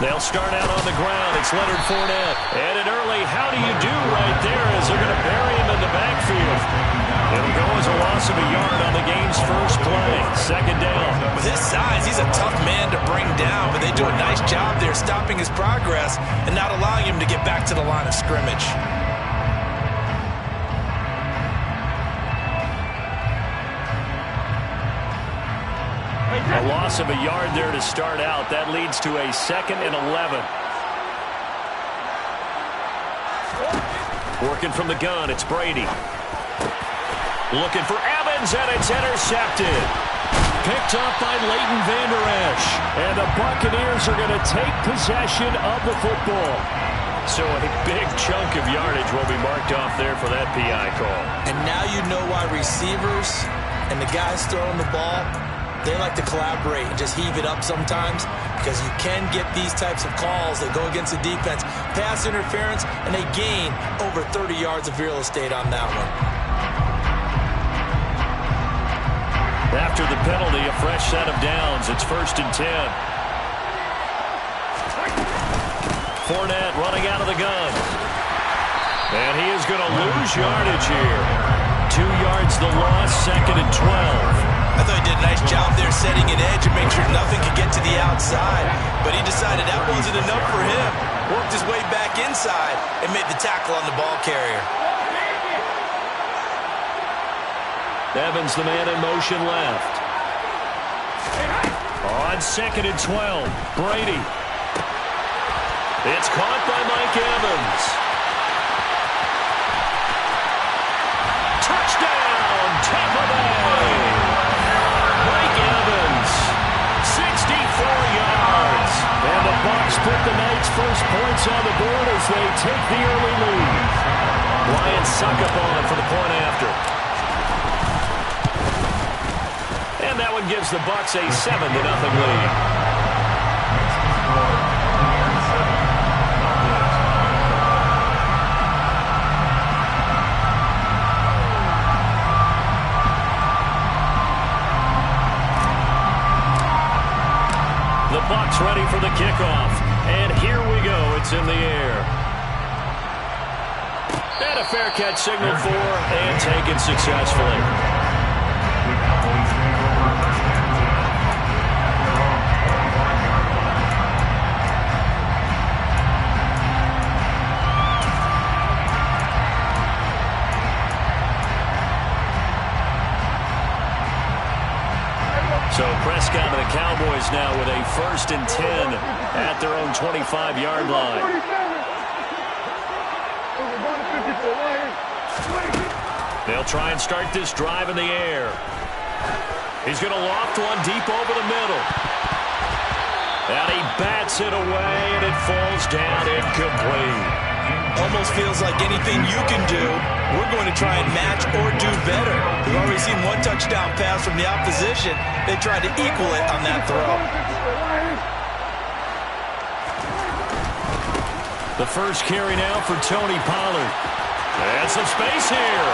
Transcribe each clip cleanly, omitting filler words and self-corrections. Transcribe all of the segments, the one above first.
They'll start out on the ground. It's Leonard Fournette. And an early how do you do right there as they're going to bury him in the backfield. It'll go as a loss of a yard on the game's first play. Second down. With his size, he's a tough man to bring down, but they do a nice job there stopping his progress and not allowing him to get back to the line of scrimmage. A loss of a yard there to start out. That leads to a 2nd and 11. Working from the gun, it's Brady. Looking for Evans, and it's intercepted. Picked up by Leighton Vander Esch. And the Buccaneers are going to take possession of the football. So a big chunk of yardage will be marked off there for that PI call. And now you know why receivers and the guys throwing the ball, they like to collaborate and just heave it up sometimes, because you can get these types of calls that go against the defense. Pass interference, and they gain over 30 yards of real estate on that one. After the penalty, a fresh set of downs. It's 1st and 10. Fournette running out of the gun. And he is going to lose yardage here. 2 yards the loss, 2nd and 12. I thought he did a nice job there setting an edge and make sure nothing could get to the outside. But he decided that wasn't enough for him. Worked his way back inside and made the tackle on the ball carrier. Evans, the man in motion left. On 2nd and 12, Brady. It's caught by Mike Evans. Touchdown, Tampa Bay. Mike Evans, 64 yards. And the Bucs put the night's first points on the board as they take the early lead. Ryan Succop for the point after. And that one gives the Bucs a 7-0 lead. The Bucs ready for the kickoff. And here we go. It's in the air. And a fair catch signaled for and taken successfully. So Prescott and the Cowboys now with a 1st and 10 at their own 25-yard line. They'll try and start this drive in the air. He's going to loft one deep over the middle. And he bats it away, and it falls down incomplete. Almost feels like anything you can do, we're going to try and match or do better. We've already seen one touchdown pass from the opposition. They tried to equal it on that throw. The first carry now for Tony Pollard. And some space here.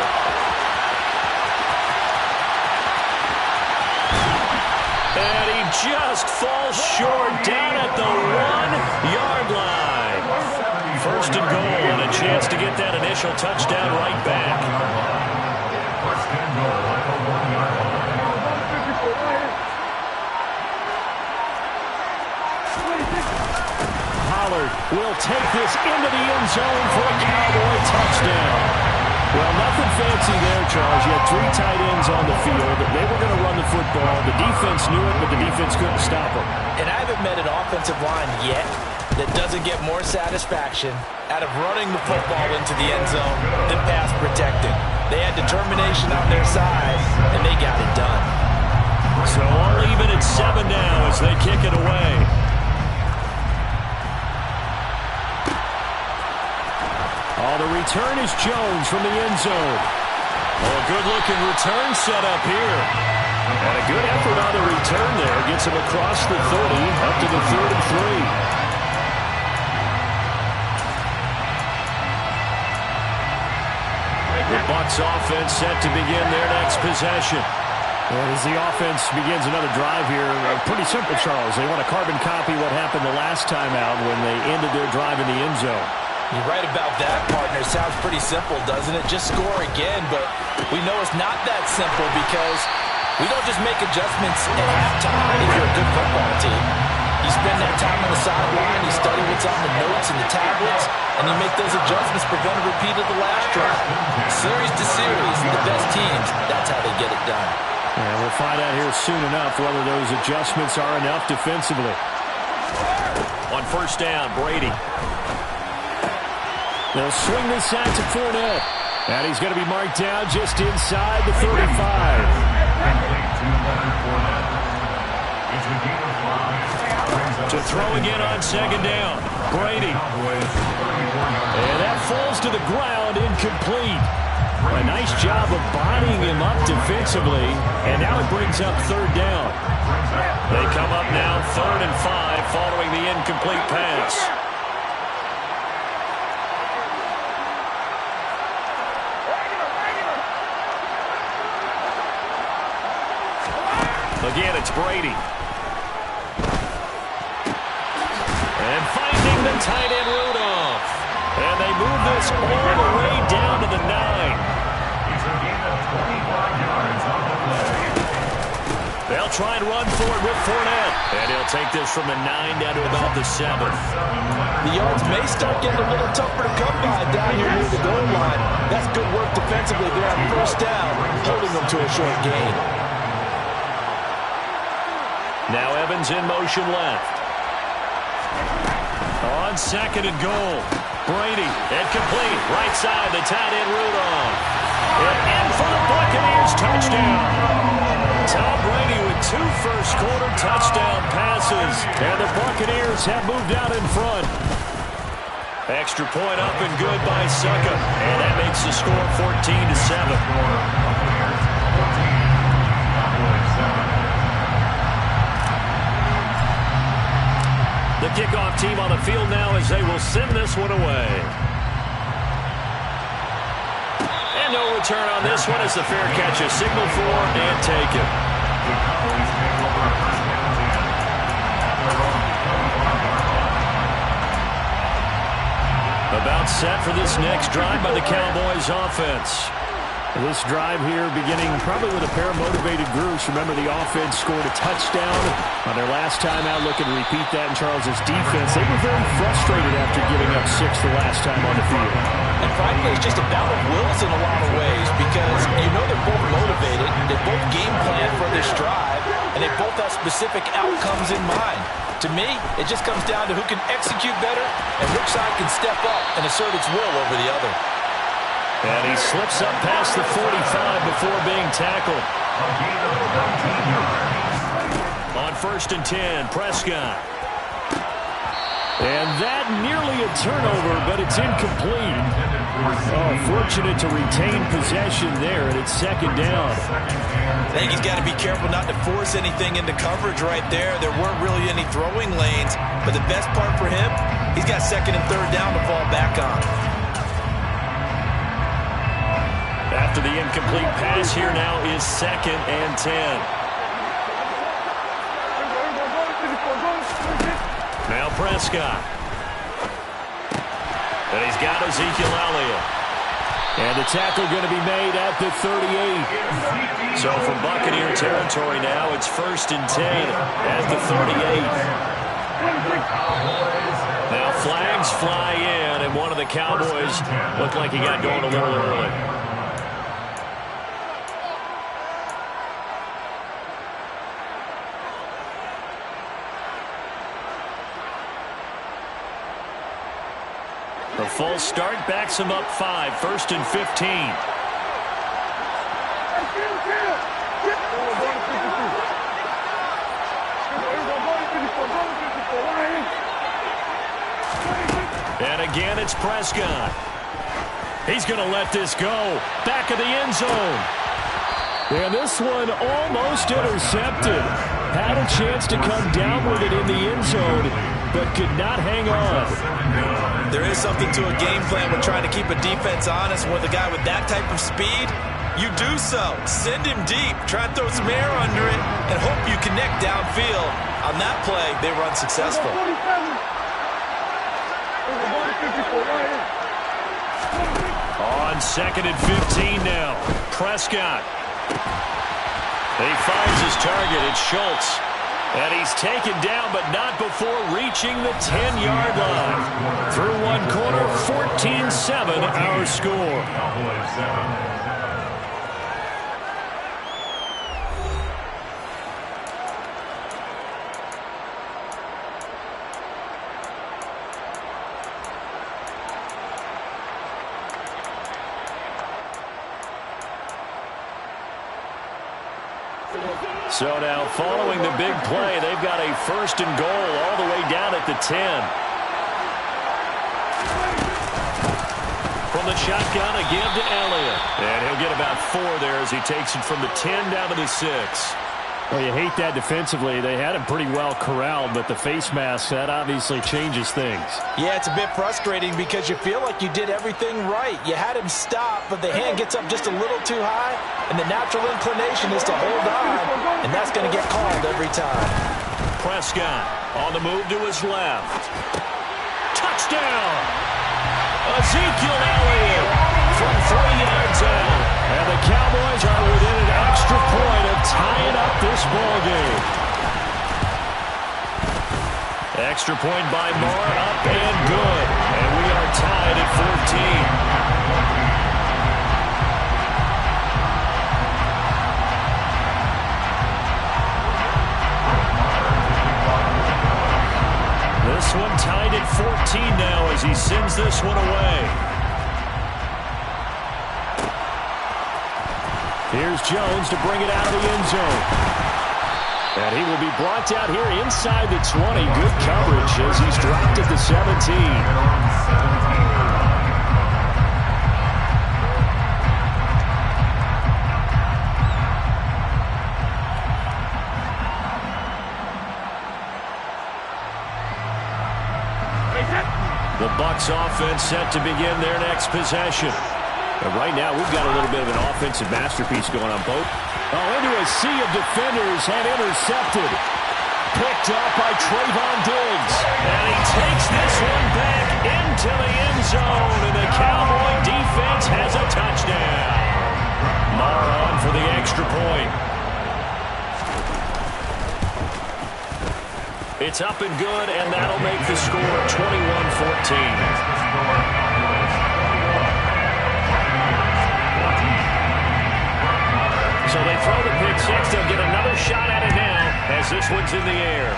And he just falls short down at the 1-yard line. 1st and goal and a chance to get that initial touchdown right back. Pollard will take this into the end zone for a Cowboy touchdown. Well, nothing fancy there, Charles. You had 3 tight ends on the field. They were going to run the football. The defense knew it, but the defense couldn't stop them. And I haven't met an offensive line yet that doesn't get more satisfaction out of running the football into the end zone than pass protecting. They had determination on their side, and they got it done. So all even at 7 now as they kick it away. Oh, the return is Jones from the end zone. Oh, a good-looking return set up here. And a good effort on the return there. Gets him across the 30, up to the 3rd and 3. The Bucs offense set to begin their next possession. Well, as the offense begins another drive here, pretty simple, Charles. They want to carbon copy what happened the last time out when they ended their drive in the end zone. You're right about that, partner. Sounds pretty simple, doesn't it? Just score again, but we know it's not that simple because we don't just make adjustments at halftime if you're a good football team. You spend that time on the sideline, you study what's on the notes and the tablets, and you make those adjustments, prevent a repeat of the last drive. Series to series, the best teams, that's how they get it done. And we'll find out here soon enough whether those adjustments are enough defensively. On first down, Brady. They'll swing this out to Fournette. And he's going to be marked down just inside the 35. To throw again on second down. Brady. And that falls to the ground, incomplete. A nice job of bodying him up defensively. And now it brings up third down. They come up now 3rd and 5 following the incomplete pass. Again, it's Brady. And finding the tight end Rudolph. And they move this all the way down to the 9. They'll try and run for it with Fournette. And he'll take this from the 9 down to about the 7. The yards may start getting a little tougher to come by down here near the goal line. That's good work defensively there on first down, holding them to a short gain. Now Evans in motion left. On second and goal. Brady, incomplete. Right side, the tight end Rudolph. And in for the Buccaneers touchdown. Tom Brady with 2 first-quarter touchdown passes. And the Buccaneers have moved out in front. Extra point up and good by Succop. And that makes the score 14-7. The kickoff team on the field now as they will send this one away. And no return on this one as the fair catch is signaled for and taken. About set for this next drive by the Cowboys offense. This drive here beginning probably with a pair of motivated groups. Remember, the offense scored a touchdown on their last time out. Looking to repeat that in Charles's defense. They were very frustrated after giving up 6 the last time on the field. And frankly, it's just a battle of wills in a lot of ways because you know they're both motivated. They both game plan for this drive, and they both have specific outcomes in mind. To me, it just comes down to who can execute better and which side can step up and assert its will over the other. And he slips up past the 45 before being tackled. On first and 10, Prescott. And that nearly a turnover, but it's incomplete. Oh, fortunate to retain possession there, and it's second down. I think he's got to be careful not to force anything into coverage right there. There weren't really any throwing lanes, but the best part for him, he's got second and third down to fall back on. After the incomplete pass, here now is 2nd and 10. Now Prescott. And he's got Ezekiel Elliott. And the tackle going to be made at the 38. So from Buccaneer territory now, it's 1st and 10 at the 38. Now flags fly in, and one of the Cowboys looked like he got going a little early. The full start backs him up 5, 1st and 15. And again, it's Prescott. He's going to let this go. Back of the end zone. And this one almost intercepted. Had a chance to come down with it in the end zone, but could not hang on. There is something to a game plan with trying to keep a defense honest with a guy with that type of speed. You do so. Send him deep. Try and throw some air under it and hope you connect downfield. On that play, they were unsuccessful. On 2nd and 15 now. Prescott. He finds his target. It's Schultz. And he's taken down, but not before reaching the 10-yard line. Through one quarter, 14-7 our score. So now, following the big play, they've got a 1st and goal all the way down at the 10. From the shotgun, a give to Elliott. And he'll get about 4 there as he takes it from the 10 down to the 6. Well, you hate that defensively. They had him pretty well corralled, but the face mask, that obviously changes things. Yeah, it's a bit frustrating because you feel like you did everything right. You had him stop, but the hand gets up just a little too high, and the natural inclination is to hold on, and that's going to get called every time. Prescott on the move to his left. Touchdown! Ezekiel Elliott from 3 yards out. And the Cowboys are within an extra point of tying up this ball game. Extra point by Moore, up and good. And we are tied at 14. This one tied at 14 now as he sends this one away. Here's Jones to bring it out of the end zone. And he will be brought down here inside the 20. Good coverage as he's dropped at the 17. The Bucs offense set to begin their next possession. But right now, we've got a little bit of an offensive masterpiece going on, both. Oh, into a sea of defenders and intercepted. Picked up by Trayvon Diggs. And he takes this one back into the end zone. And the Cowboy defense has a touchdown. Moore on for the extra point. It's up and good, and that'll make the score 21-14. So they throw the pick six. They'll get another shot at it now as this one's in the air.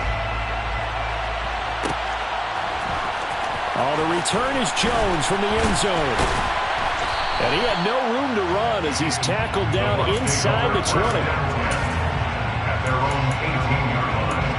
Oh, the return is Jones from the end zone. And he had no room to run as he's tackled down inside the 20. At their own 18-yard line.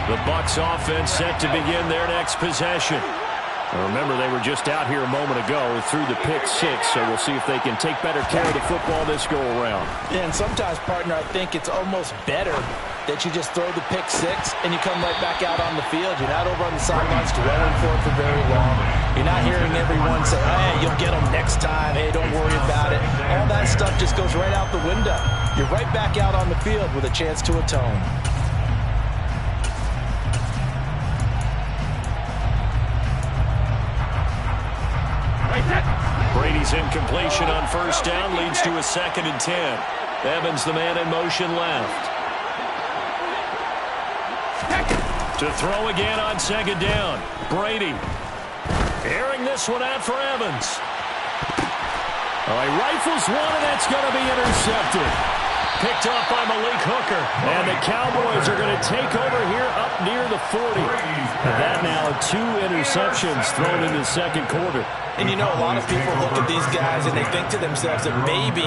The Bucs offense set to begin their next possession. Now remember, they were just out here a moment ago through the pick six, so we'll see if they can take better care of the football this go-around. Yeah, and sometimes, partner, I think it's almost better that you just throw the pick six and you come right back out on the field. You're not over on the sidelines dwelling for very long. You're not hearing everyone say, hey, you'll get them next time. Hey, don't worry about it. All that stuff just goes right out the window. You're right back out on the field with a chance to atone. Brady's incompletion on first down leads to a 2nd and 10. Evans, the man in motion left. To throw again on 2nd down. Brady airing this one out for Evans. Oh, he rifles one, and that's going to be intercepted. Picked off by Malik Hooker. And the Cowboys are going to take over here up near the 40. And that now 2 interceptions thrown in the second quarter. And you know, a lot of people look at these guys and they think to themselves that maybe,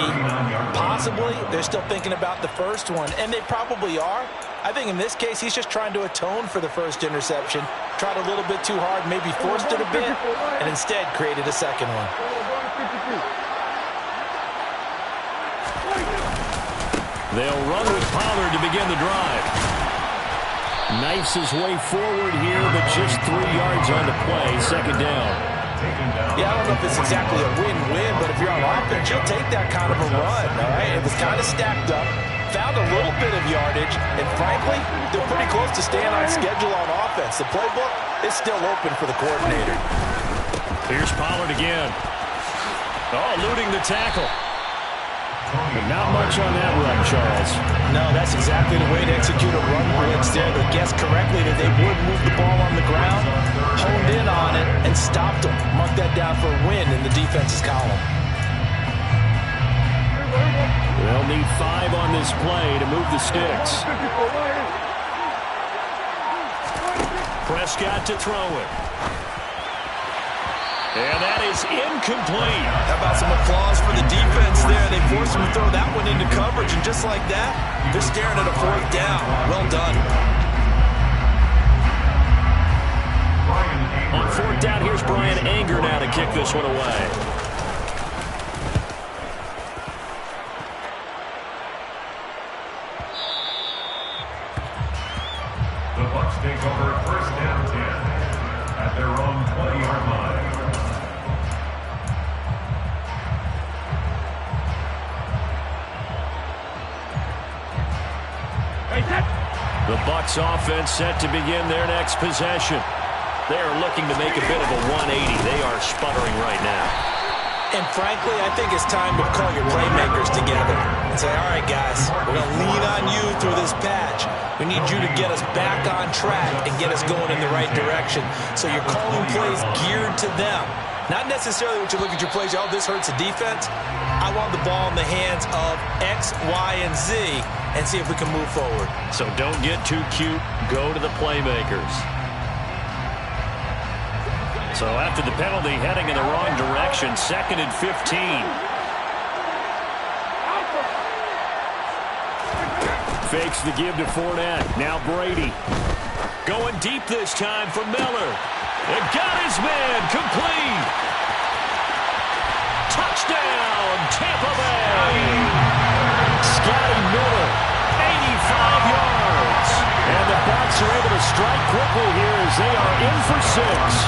possibly, they're still thinking about the first one. And they probably are. I think in this case, he's just trying to atone for the first interception. Tried a little bit too hard, maybe forced it a bit, and instead created a second one. They'll run with Pollard to begin the drive. Knifes his way forward here, but just 3 yards on the play. Second down. Yeah, I don't know if it's exactly a win-win, but if you're on offense, you'll take that kind of a run, all right? It was kind of stacked up, found a little bit of yardage, and frankly, they're pretty close to staying on schedule on offense. The playbook is still open for the coordinator. Here's Pollard again. Oh, eluding the tackle. But not much on that run, Charles. No, that's exactly the way to execute a run blitz there. They guessed correctly that they would move the ball on the ground, honed in on it, and stopped them. Mark that down for a win in the defense's column. They'll need 5 on this play to move the sticks. Prescott to throw it. And that is incomplete. How about some applause for the defense there? They forced him to throw that one into coverage, and just like that, they're staring at a 4th down. Well done. On 4th down, here's Brian Anger now to kick this one away. The Bucs take over 1st down 10 at their own 20-yard line. The Bucs offense set to begin their next possession. They are looking to make a bit of a 180. They are sputtering right now. And frankly, I think it's time to call your playmakers together and say, all right, guys, we're going to lean on you through this patch. We need you to get us back on track and get us going in the right direction. So you're calling plays geared to them. Not necessarily what you look at your plays, oh, this hurts the defense. I want the ball in the hands of X, Y, and Z and see if we can move forward. So don't get too cute. Go to the playmakers. So after the penalty, heading in the wrong direction, 2nd and 15. Fakes the give to Fournette. Now Brady. Going deep this time for Miller. And got his man complete. Touchdown, Tampa Bay. Scotty Miller, 85 yards. And the Bucs are able to strike quickly here as they are in for 6.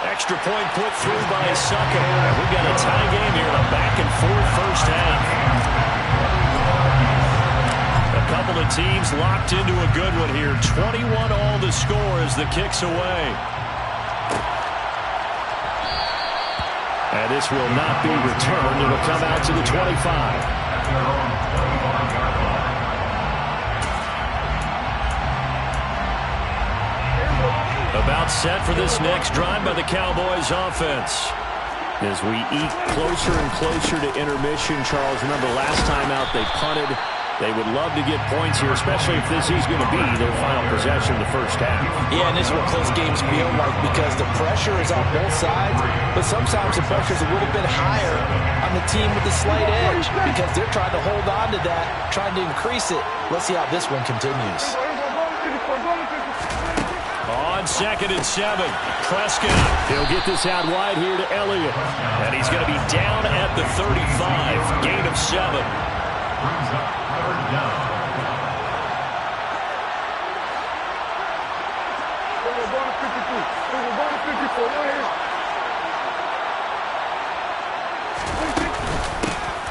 Extra point put through by Succo. We've got a tie game here in a back-and-forth first half. A couple of teams locked into a good one here. 21-all the score as the kick's away. And this will not be returned. It'll come out to the 25. About set for this next drive by the Cowboys offense. As we eat closer and closer to intermission, Charles, remember last time out they punted. They would love to get points here, especially if this is going to be their final possession of the first half. Yeah, and this is what close games feel like because the pressure is on both sides, but sometimes the pressure is a little bit higher on the team with the slight edge because they're trying to hold on to that, trying to increase it. Let's see how this one continues. On 2nd and 7, Prescott. He'll get this out wide here to Elliott. And he's going to be down at the 35. Gain of 7. Brings up 3rd down.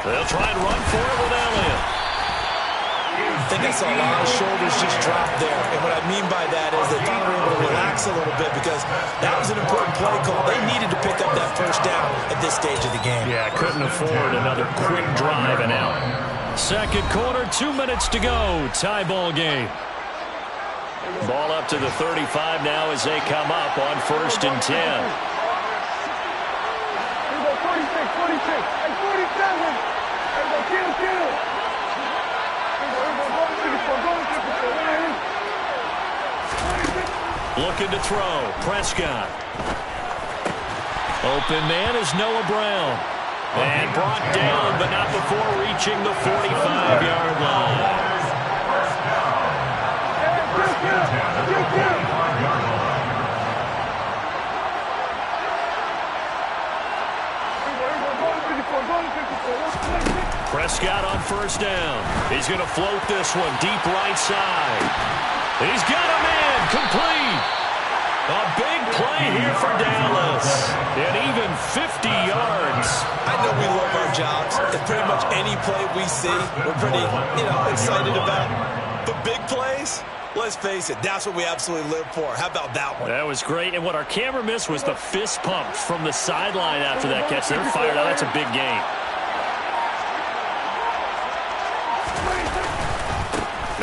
They'll try and run for it with Elliott. I think I saw a lot of shoulders just drop there. And what I mean by that is they finally were able to relax a little bit because that was an important play call. They needed to pick up that first down at this stage of the game. Yeah, couldn't afford another quick drive and out. Second quarter, 2 minutes to go. Tie ball game. Ball up to the 35 now as they come up on 1st and 10. Looking to throw. Prescott. Open man is Noah Brown. And brought down, but not before reaching the 45-yard line. Prescott on first down. He's going to float this one deep right side. He's got a man complete. A big play here for Dallas. And even 50 yards. I know we love our jobs. And pretty much any play we see, we're pretty, excited about. But big plays, let's face it, that's what we absolutely live for. How about that one? That was great. And what our camera missed was the fist pump from the sideline after that catch. They're fired out. That's a big gain.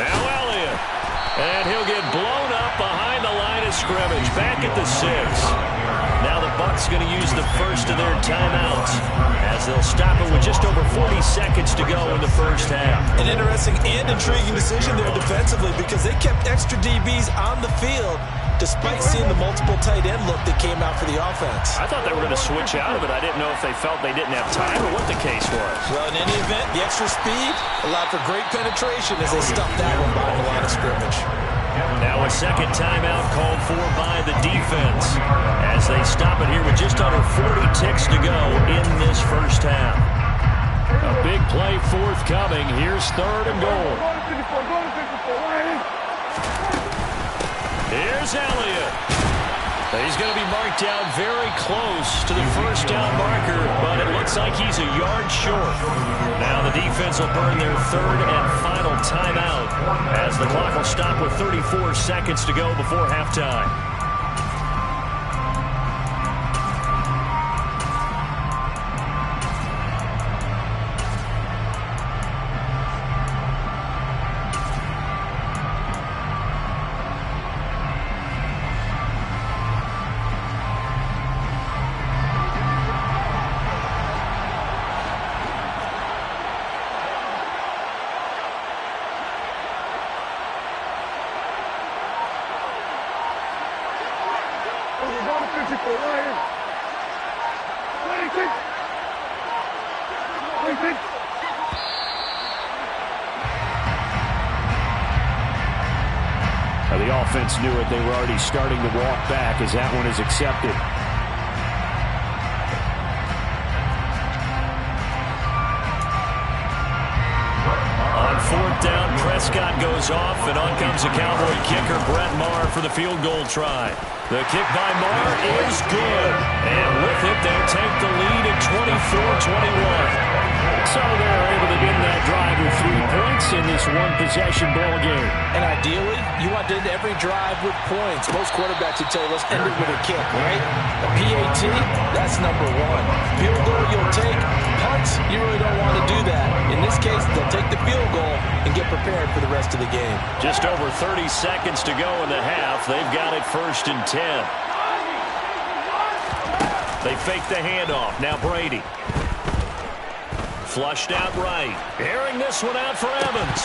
Now Elliott. And he'll get blown up behind the line of scrimmage. Back at the 6. Now the Bucs going to use the first of their timeouts as they'll stop it with just over 40 seconds to go in the first half. An interesting and intriguing decision there defensively because they kept extra DBs on the field despite seeing the multiple tight end look that came out for the offense. I thought they were going to switch out of it. I didn't know if they felt they didn't have time or what the case was. Well, in any event, the extra speed allowed for great penetration as they stuffed that one behind the line of scrimmage. Now a second timeout called for by the defense as they stop it here with just under 40 ticks to go in this first half. A big play forthcoming. Here's 3rd and goal. Here's Elliott. He's going to be marked down very close to the first down marker, but it looks like he's a yard short. Now the defense will burn their 3rd and final timeout as the clock will stop with 34 seconds to go before halftime. The offense knew it. They were already starting to walk back as that one is accepted. On 4th down, Prescott goes off, and on comes the Cowboy kicker, Brett Maher, for the field goal try. The kick by Maher is good. And with it, they'll take the lead at 24-21. So they're able to end that drive with 3 points in this one-possession ball game. And ideally, you want to end every drive with points. Most quarterbacks would tell you, let's end it with a kick, right? A PAT, that's number 1. Field goal you'll take. Punts, you really don't want to do that. In this case, they'll take the field goal and get prepared for the rest of the game. Just over 30 seconds to go in the half. They've got it 1st and 10. They fake the handoff. Now Brady. Flushed out right. Airing this one out for Evans.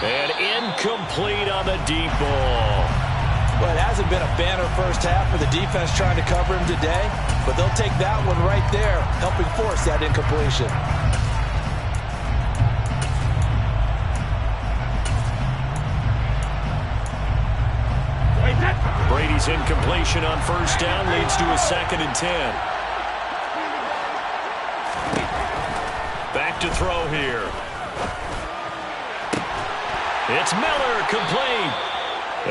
And incomplete on the deep ball. Well, it hasn't been a banner first half for the defense trying to cover him today, but they'll take that one right there, helping force that incompletion. Brady's incompletion on 1st down leads to a 2nd and 10. Back to throw here. It's Miller, complete.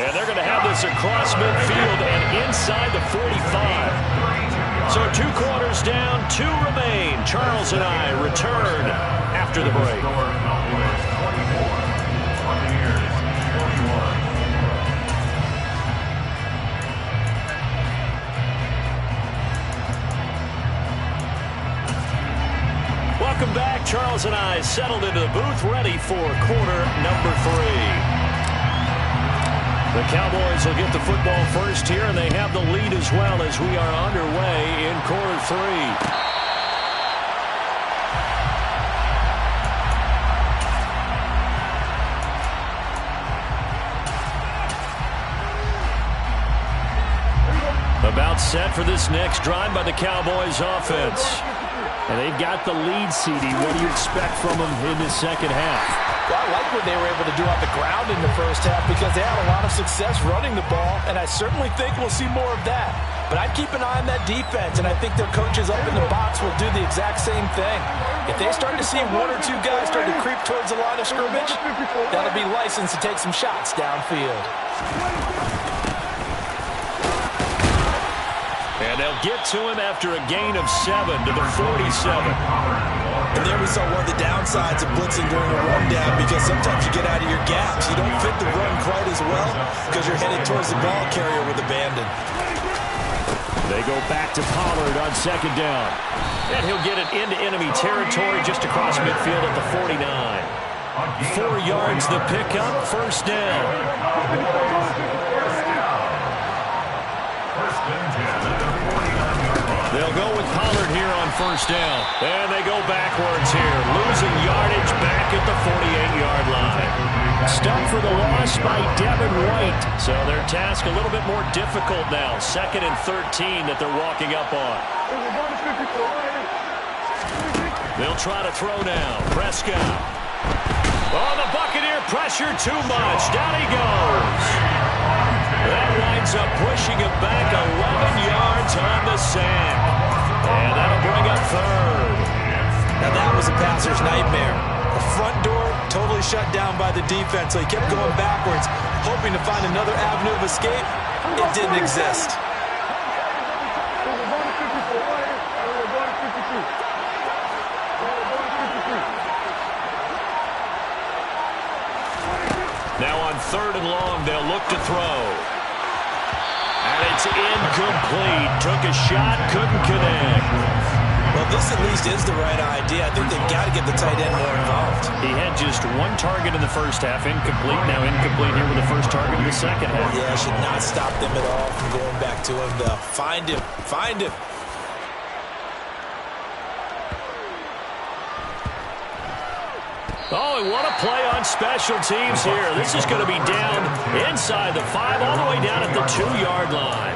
And they're going to have this across midfield and inside the 45. So 2 quarters down, 2 remain. Charles and I return after the break. Welcome back. Charles and I settled into the booth, ready for quarter number 3. The Cowboys will get the football first here, and they have the lead as well as we are underway in quarter 3. About set for this next drive by the Cowboys offense. And they've got the lead, CD. What do you expect from them in the second half? Well, I like what they were able to do on the ground in the first half because they had a lot of success running the ball, and I certainly think we'll see more of that. But I'd keep an eye on that defense, and I think their coaches up in the box will do the exact same thing. If they start to see one or two guys start to creep towards the line of scrimmage, that'll be licensed to take some shots downfield. And they'll get to him after a gain of 7 to the 47. And there we saw one of the downsides of blitzing during a rundown because sometimes you get out of your gaps. You don't fit the run quite as well because you're headed towards the ball carrier with abandon. They go back to Pollard on second down. And he'll get it into enemy territory just across midfield at the 49. 4 yards the pickup, first down. They'll go with Pollard here on first down. And they go backwards here, losing yardage back at the 48-yard line. Stuck for the loss by Devin White. So their task a little bit more difficult now. 2nd and 13 that they're walking up on. They'll try to throw now. Prescott. Oh, the Buccaneer pressure too much. Down he goes. That winds up pushing him back 11 yards on the sack. And that'll bring up 3rd. Now that was a passer's nightmare. The front door totally shut down by the defense, so he kept going backwards, hoping to find another avenue of escape. It didn't exist. Now on 3rd and long, they'll look to throw. And it's incomplete. Took a shot, couldn't connect. Well, this at least is the right idea. I think they've got to get the tight end more involved. He had just 1 target in the first half, incomplete. Now incomplete here with the first target in the second half. Yeah, should not stop them at all from going back to him. Find him. Find him. Oh, and what a play on special teams here. This is going to be down inside the 5, all the way down at the 2-yard line.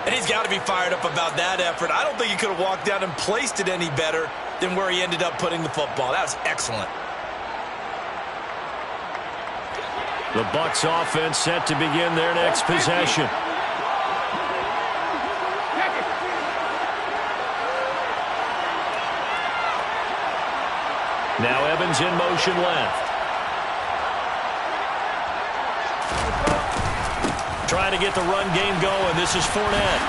And he's got to be fired up about that effort. I don't think he could have walked down and placed it any better than where he ended up putting the football. That was excellent. The Bucs offense set to begin their next possession. Now Evans in motion left. Trying to get the run game going. This is Fournette.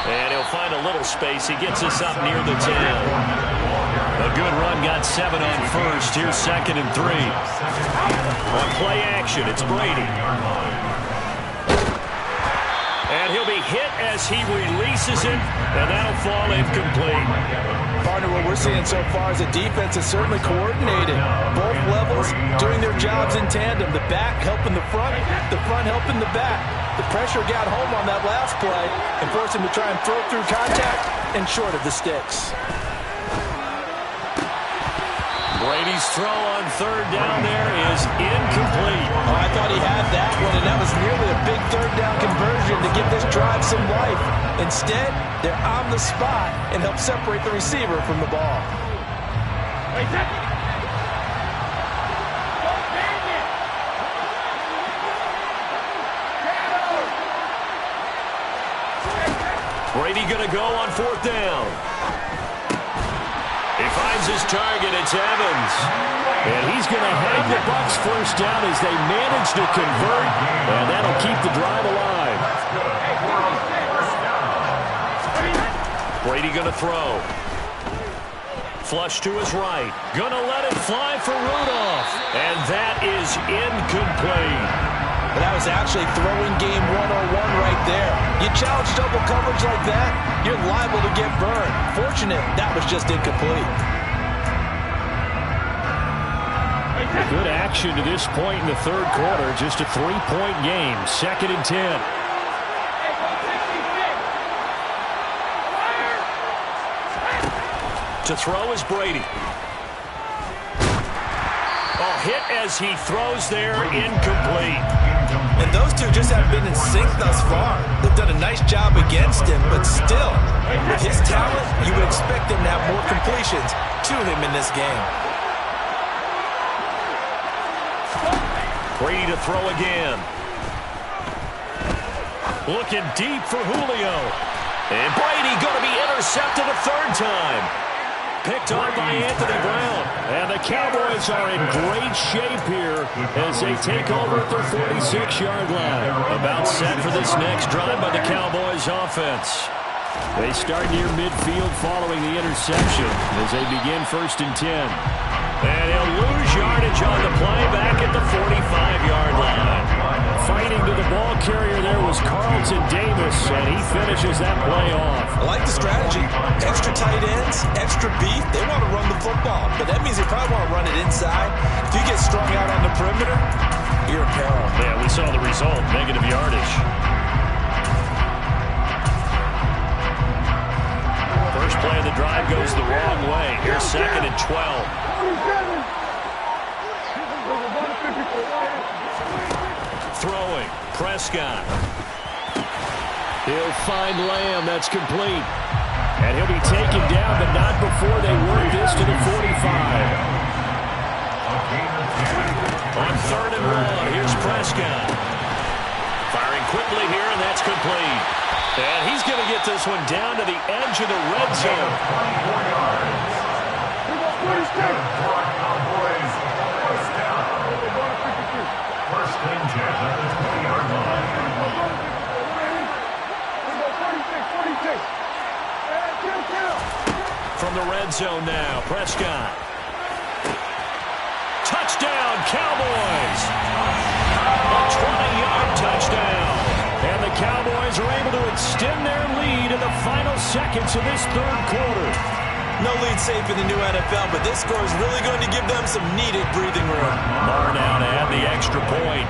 And he'll find a little space. He gets us up near the 10. A good run, got 7 on first. Here's 2nd and 3. On play action, it's Brady. And he'll be hit as he releases it, and that'll fall incomplete. Partner, what we're seeing so far is the defense is certainly coordinated. Both levels doing their jobs in tandem. The back helping the front helping the back. The pressure got home on that last play and forced him to try and throw through contact and short of the sticks. Brady's throw on 3rd down there is incomplete. Oh, I thought he had that one, and that was nearly a big 3rd down conversion to give this drive some life. Instead, they're on the spot and help separate the receiver from the ball. Brady going to go on 4th down. He finds his target. It's Evans. And he's going to have the Bucs first down as they manage to convert. And that'll keep the drive alive. Brady going to throw. Flush to his right. Going to let it fly for Rudolph. And that is incomplete. But that was actually throwing game 101 right there. You challenge double coverage like that, you're liable to get burned. Fortunate, that was just incomplete. Good action to this point in the 3rd quarter. Just a 3-point game. 2nd and 10. To throw is Brady. A hit as he throws there, incomplete. And those two just have been in sync thus far. They've done a nice job against him, but still, with his talent, you would expect him to have more completions to him in this game. Brady to throw again. Looking deep for Julio. And Brady going to be intercepted a third time. Picked on by Anthony Brown. And the Cowboys are in great shape here as they take over at their 46-yard line. About set for this next drive by the Cowboys offense. They start near midfield following the interception as they begin 1st and 10. And he'll lose yardage on the play back at the 45-yard line. Fighting to the ball carrier there was Carlton Davis, and he finishes that play off. I like the strategy. Extra tight ends, extra beef. They want to run the football, but that means they probably want to run it inside. If you get strung out on the perimeter, you're in peril. Yeah, we saw the result, negative yardage. First play of the drive goes the wrong way. Here's 2nd and 12. Throwing, Prescott. He'll find Lamb. That's complete. And he'll be taken down, but not before they work this to the 45. On 3rd and 1, here's Prescott. Firing quickly here, and that's complete. And he's going to get this one down to the edge of the red zone. 24 Cowboys. First down. First and 10 at the 20-yard line. From the red zone now, Prescott. Touchdown, Cowboys! A 20-yard touchdown. And the Cowboys are able to extend their lead in the final seconds of this 3rd quarter. No lead safe in the new NFL, but this score is really going to give them some needed breathing room. Barr now to add the extra point.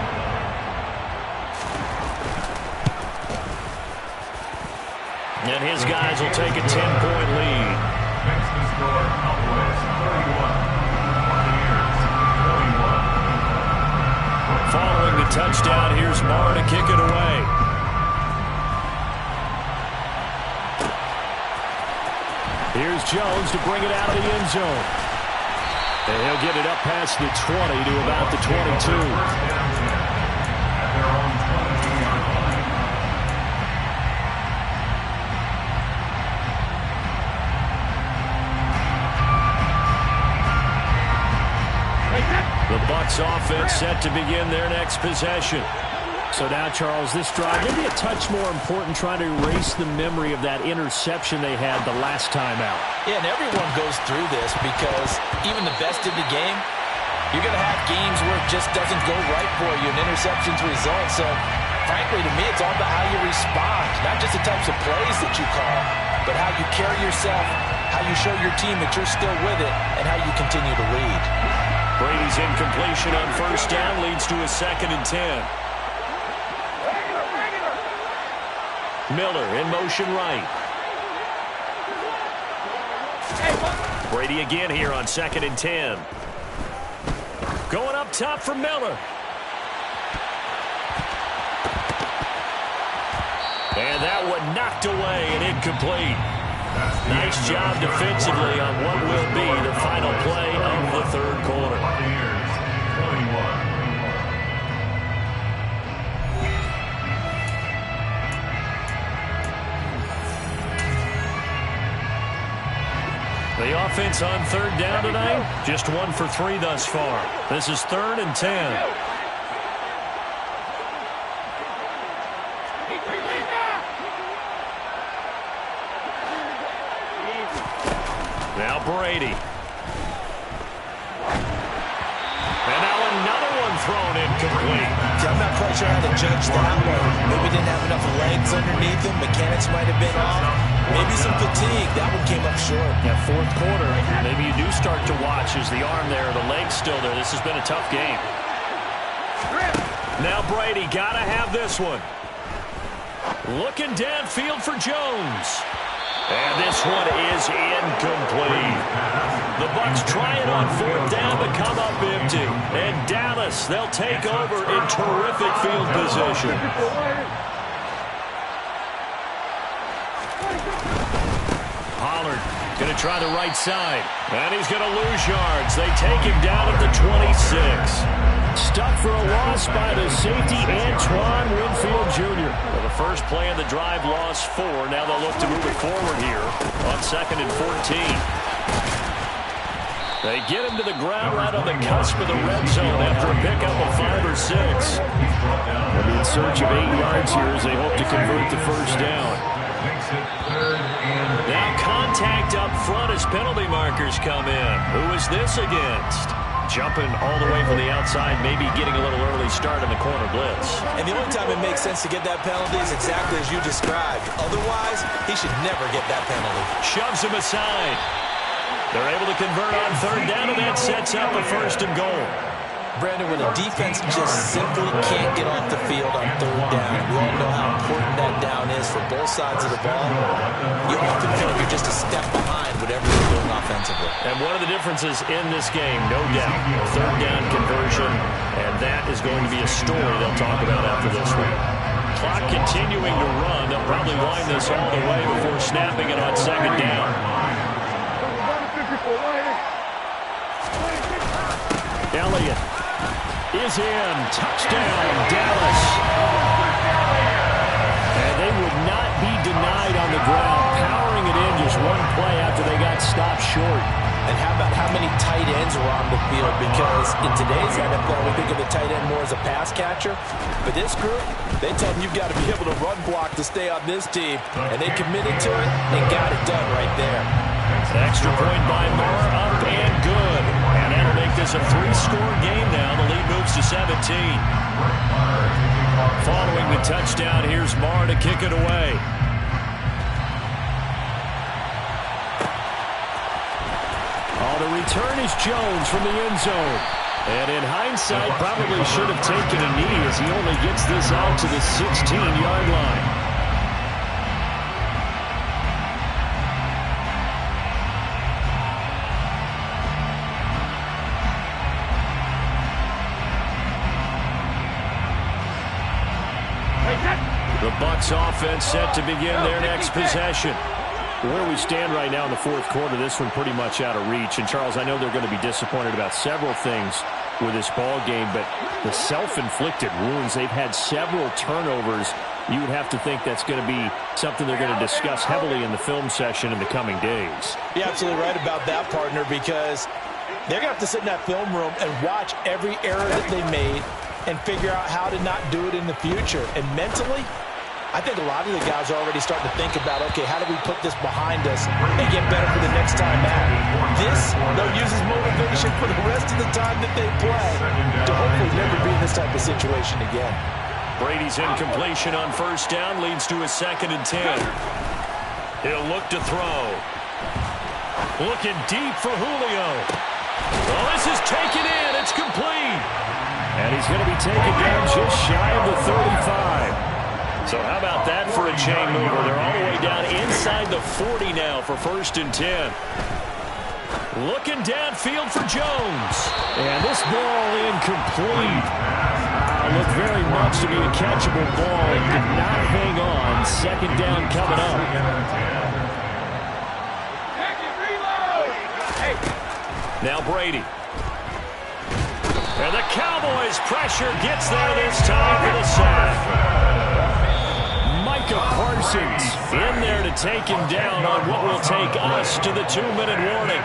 And his guys will take a 10-point lead. Makes the score Cowboys 31. Buccaneers 21. Following the touchdown, here's Barr to kick it away. Here's Jones to bring it out of the end zone. And he'll get it up past the 20 to about the 22. The Bucs offense set to begin their next possession. So now, Charles, this drive maybe a touch more important, trying to erase the memory of that interception they had the last time out. Yeah, and everyone goes through this because even the best in the game, you're going to have games where it just doesn't go right for you, and interceptions result. So, frankly, to me, it's all about how you respond, not just the types of plays that you call, but how you carry yourself, how you show your team that you're still with it, and how you continue to lead. Brady's incompletion on 1st down leads to a 2nd and 10. Miller in motion right. Brady again here on 2nd and 10. Going up top for Miller. And that one knocked away and incomplete. Nice job defensively on what will be the final play of the 3rd quarter. Buccaneers 21. The offense on 3rd down tonight, just 1 for 3 thus far. This is 3rd and 10. Now Brady. And now another one thrown incomplete. See, I'm not quite sure how to judge that one. Maybe didn't have enough legs underneath him. Mechanics might have been off. Maybe some fatigue. That one came up short. Yeah, 4th quarter, maybe you do start to watch as the arm there, the leg's still there. This has been a tough game. Now Brady, got to have this one. Looking downfield for Jones. And this one is incomplete. The Bucs trying on fourth down to come up empty. And Dallas, they'll take over in terrific field position. Pollard going to try the right side. And he's going to lose yards. They take him down at the 26. Stuck for a loss by the safety, Antoine Winfield Jr. Well, the first play of the drive lost 4. Now they'll look to move it forward here on 2nd and 14. They get him to the ground right on the cusp of the red zone after a pickup of 5 or 6. They'll be in search of 8 yards here as they hope to convert the first down. Now contact up front as penalty markers come in. Who is this against? Jumping all the way from the outside, maybe getting a little early start in the corner blitz. And the only time it makes sense to get that penalty is exactly as you described. Otherwise, he should never get that penalty. Shoves him aside. They're able to convert on 3rd down, and that sets up a 1st and goal. Brandon, when a defense just simply can't get off the field on 3rd down, we all know how important that down is for both sides of the ball. You often feel like you're just a step behind whatever you're doing offensively. And one of the differences in this game, no doubt, 3rd down conversion, and that is going to be a story they'll talk about after this one. Clock continuing to run. They'll probably wind this all the way before snapping it on 2nd down. Elliott is in. Touchdown, Dallas. And they would not be denied on the ground, powering it in just one play after they got stopped short. And how about how many tight ends were on the field? Because in today's NFL, we think of the tight end more as a pass catcher. But this group, they tell them you've got to be able to run block to stay on this team. And they committed to it and got it done right there. Extra point by Moore, up and good. And that'll make this a 3-score game now. The lead moves to 17. Following the touchdown, here's Moore to kick it away. The return is Jones from the end zone. And in hindsight, probably should have taken a knee as he only gets this out to the 16-yard line. The Bucs offense set to begin their next possession. Where we stand right now in the 4th quarter, this one pretty much out of reach. And, Charles, I know they're going to be disappointed about several things with this ball game, but the self-inflicted wounds, they've had several turnovers. You would have to think that's going to be something they're going to discuss heavily in the film session in the coming days. You're absolutely right about that, partner, because they're going to have to sit in that film room and watch every error that they made and figure out how to not do it in the future. And mentally, I think a lot of the guys are already starting to think about, okay, how do we put this behind us and get better for the next time out? This, they'll use as motivation for the rest of the time that they play to hopefully never be in this type of situation again. Brady's incompletion on 1st down leads to a 2nd and 10. He'll look to throw. Looking deep for Julio. Well, this is taken in. It's complete. And he's going to be taken down just shy of the 35. So how about that for a chain mover? They're all the way down inside the 40 now for 1st and 10. Looking downfield for Jones. And this ball incomplete. Looked very much to be a catchable ball. It did not hang on. 2nd down coming up. Now Brady. And the Cowboys pressure gets there this time for the sack. Micah Parsons in there to take him down on what will take us to the 2-minute warning.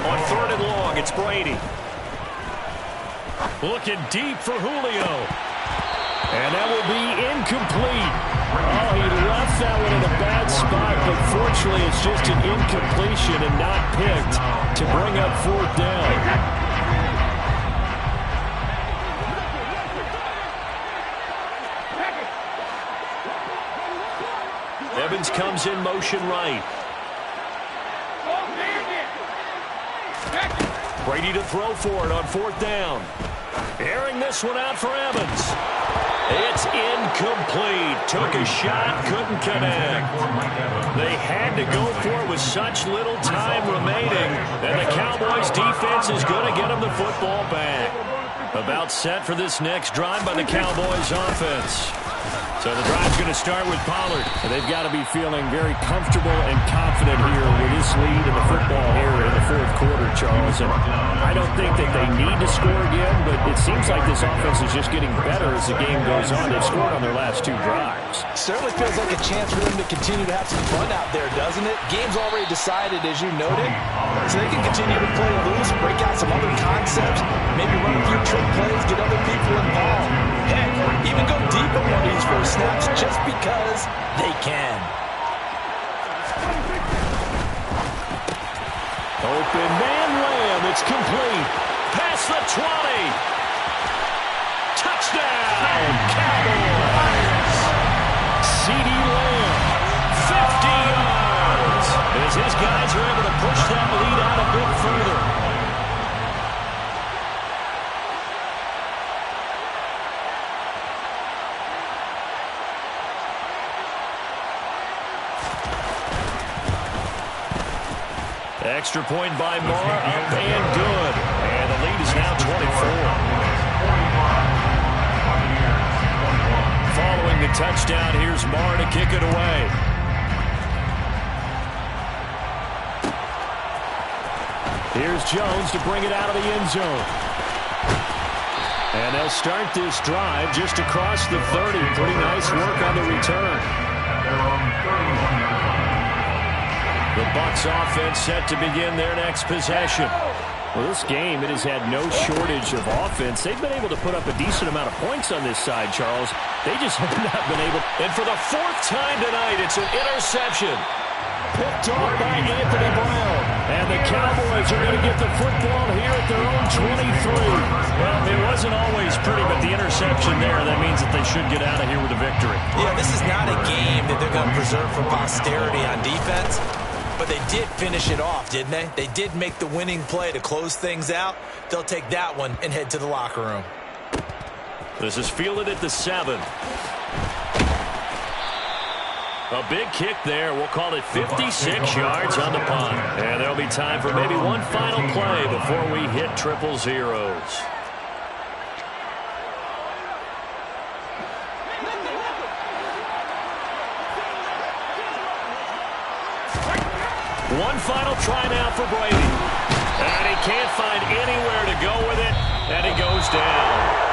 On 3rd and long, it's Brady. Looking deep for Julio. And that will be incomplete. Oh, he left that one in a bad spot, but fortunately it's just an incompletion and not picked to bring up 4th down. Evans comes in motion right. Brady to throw for it on 4th down. Airing this one out for Evans. It's incomplete. Took a shot, couldn't connect. They had to go for it with such little time remaining, and the Cowboys defense is going to get them the football back. About set for this next drive by the Cowboys offense. So the drive's going to start with Pollard. They've got to be feeling very comfortable and confident here with this lead in the football here in the fourth quarter, Charles. And I don't think that they need to score again, but it seems like this offense is just getting better as the game goes on. They've scored on their last two drives. Certainly feels like a chance for them to continue to have some fun out there, doesn't it? Game's already decided, as you noted, so they can continue to play loose, break out some other concepts, maybe run a few trick plays, get other people involved. Heck, even go deep on one of these first snaps just because they can. Open man Lamb. It's complete. Past the 20. Touchdown, Cowboys. CeeDee Lamb, 50 yards. As his guys are able to push that lead out a bit further. Extra point by Moore, up and good. And the lead is now 24. Following the touchdown, here's Moore to kick it away. Here's Jones to bring it out of the end zone. And they'll start this drive just across the 30. Pretty nice work on the return. The Bucs offense set to begin their next possession. Well, this game, it has had no shortage of offense. They've been able to put up a decent amount of points on this side, Charles. They just have not been able. And for the fourth time tonight, it's an interception. Picked off by Anthony Brown. And the Cowboys are going to get the football here at their own 23. Well, it wasn't always pretty, but the interception there, that means that they should get out of here with a victory. Yeah, this is not a game that they're going to preserve for posterity on defense. But they did finish it off, didn't they? They did make the winning play to close things out. They'll take that one and head to the locker room. This is fielded at the 7. A big kick there. We'll call it 56 yards on the punt. And there'll be time for maybe one final play before we hit triple zeros. One final try now for Brady. And he can't find anywhere to go with it. And he goes down.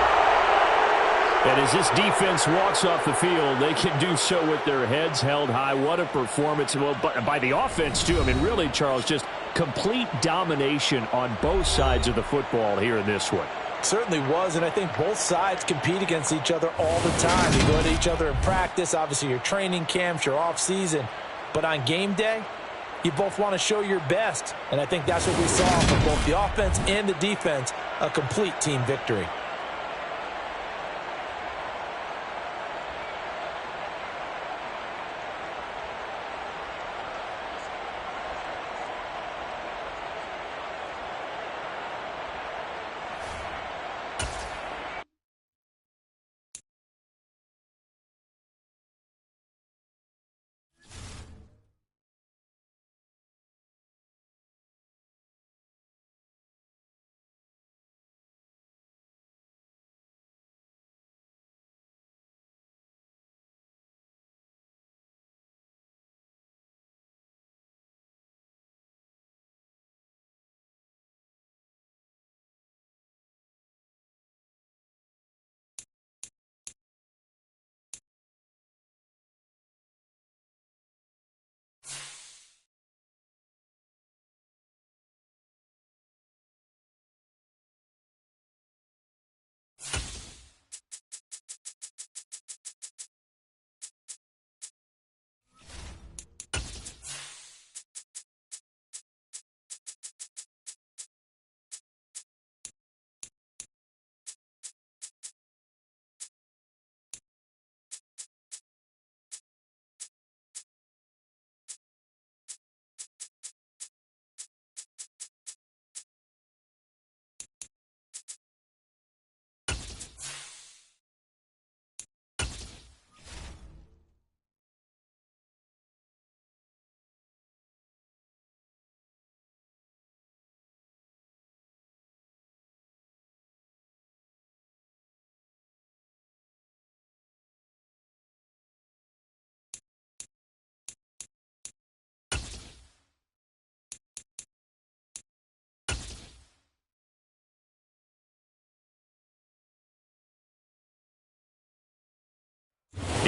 And as this defense walks off the field, they can do so with their heads held high. What a performance. Well, by the offense, too. I mean, really, Charles, just complete domination on both sides of the football here in this one. Certainly was, and I think both sides compete against each other all the time. You go at each other in practice, obviously your training camps, your off-season. But on game day, you both want to show your best. And I think that's what we saw from both the offense and the defense, a complete team victory.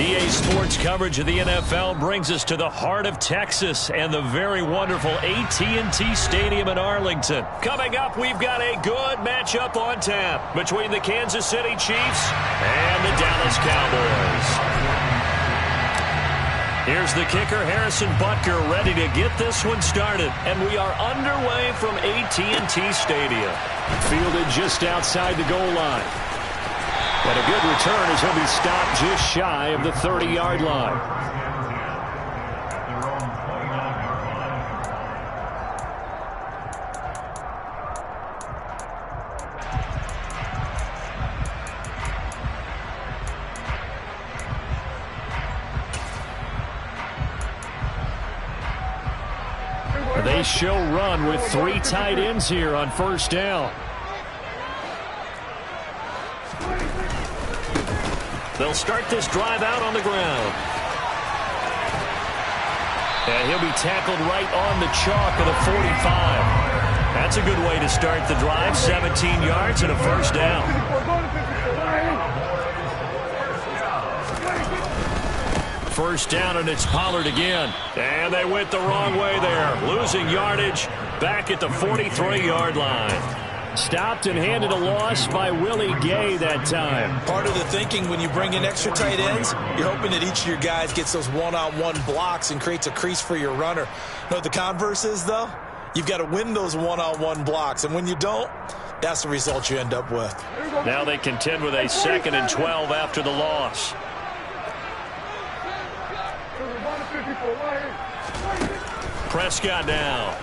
EA Sports coverage of the NFL brings us to the heart of Texas and the very wonderful AT&T Stadium in Arlington. Coming up, we've got a good matchup on tap between the Kansas City Chiefs and the Dallas Cowboys. Here's the kicker, Harrison Butker, ready to get this one started. And we are underway from AT&T Stadium. Fielded just outside the goal line. And a good return as he'll be stopped just shy of the 30-yard line. They show run with 3 tight ends here on first down. They'll start this drive out on the ground. And he'll be tackled right on the chalk of the 45. That's a good way to start the drive. 17 yards and a first down. First down, and it's Pollard again. And they went the wrong way there. Losing yardage back at the 43-yard line. Stopped and handed a loss by Willie Gay that time. Part of the thinking when you bring in extra tight ends, you're hoping that each of your guys gets those one-on-one blocks and creates a crease for your runner. You know what the converse is, though? You've got to win those one-on-one blocks, and when you don't, that's the result you end up with. Now they contend with a 2nd and 12 after the loss. Prescott down.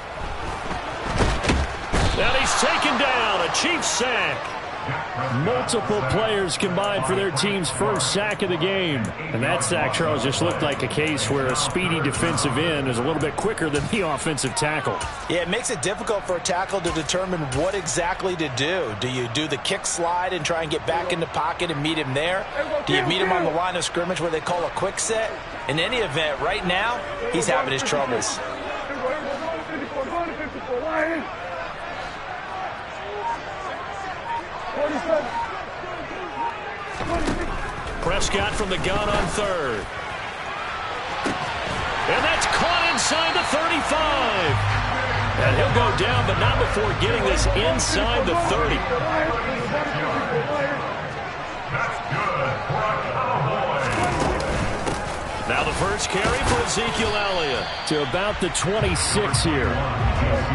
And he's taken down. A Chiefs sack. Multiple players combined for their team's first sack of the game. And that sack, Charles, just looked like a case where a speedy defensive end is a little bit quicker than the offensive tackle. Yeah, it makes it difficult for a tackle to determine what exactly to do. Do you do the kick slide and try and get back in the pocket and meet him there? Do you meet him on the line of scrimmage where they call a quick set? In any event, right now, he's having his troubles. Prescott from the gun on 3rd. And that's caught inside the 35. And he'll go down, but not before getting this inside the 30. That's good for a Cowboy. Now the first carry for Ezekiel Elliott. To about the 26 here.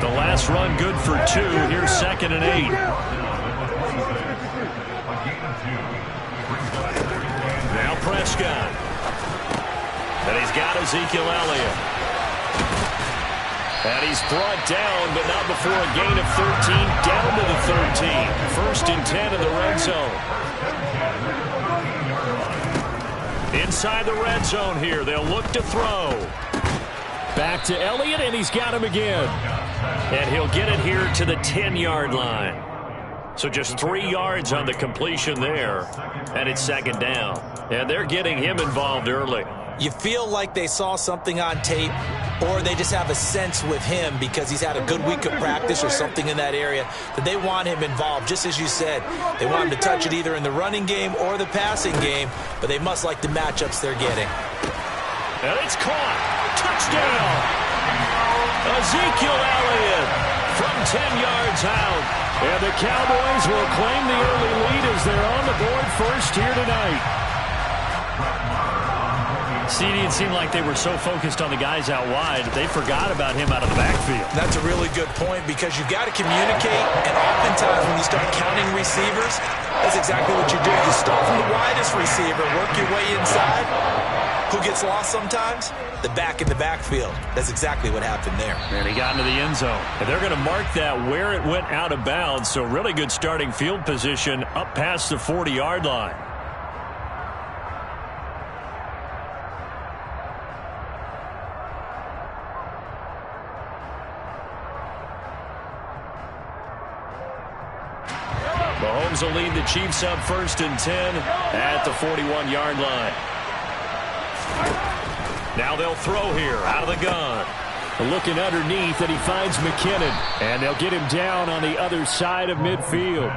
The last run good for 2. Here's 2nd and 8. Now Prescott. And he's got Ezekiel Elliott. And he's brought down, but not before a gain of 13, down to the 13. 1st and 10 in the red zone. Inside the red zone here, they'll look to throw. Back to Elliott, and he's got him again. And he'll get it here to the 10-yard line. So just 3 yards on the completion there. And it's 2nd down. And they're getting him involved early. You feel like they saw something on tape, or they just have a sense with him because he's had a good week of practice or something in that area that they want him involved. Just as you said, they want him to touch it either in the running game or the passing game, but they must like the matchups they're getting. And it's caught. Touchdown. Ezekiel Elliott from 10 yards out. And the Cowboys will claim the early lead as they're on the board first here tonight. CD, it seemed like they were so focused on the guys out wide, they forgot about him out of the backfield. That's a really good point because you've got to communicate, and oftentimes when you start counting receivers, that's exactly what you do. You start from the widest receiver, work your way inside. Who gets lost sometimes? The back in the backfield. That's exactly what happened there. And he got into the end zone. And they're going to mark that where it went out of bounds, so really good starting field position up past the 40-yard line. Mahomes will lead the Chiefs up 1st and 10 at the 41-yard line. Now they'll throw here out of the gun. Looking underneath, and he finds McKinnon. And they'll get him down on the other side of midfield.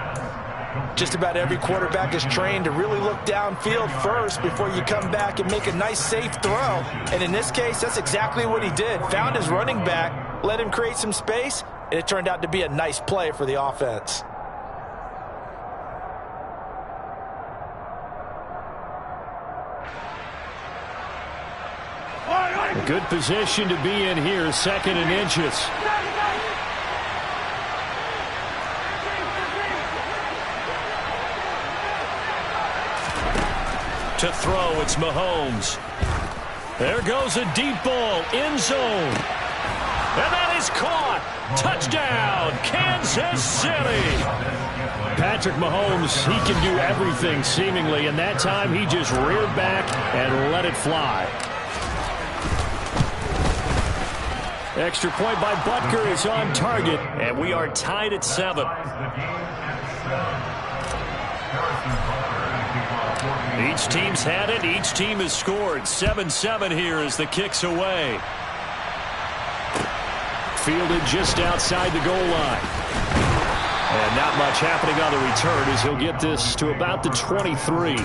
Just about every quarterback is trained to really look downfield first before you come back and make a nice, safe throw. And in this case, that's exactly what he did. Found his running back, let him create some space, and it turned out to be a nice play for the offense. A good position to be in here, 2nd and inches. To throw, it's Mahomes. There goes a deep ball, end zone. And that is caught. Touchdown, Kansas City. Patrick Mahomes, he can do everything seemingly, and that time he just reared back and let it fly. Extra point by Butker is on target, and we are tied at 7. Each team's had it. Each team has scored. 7-7 here as the kick's away. Fielded just outside the goal line. And not much happening on the return as he'll get this to about the 23.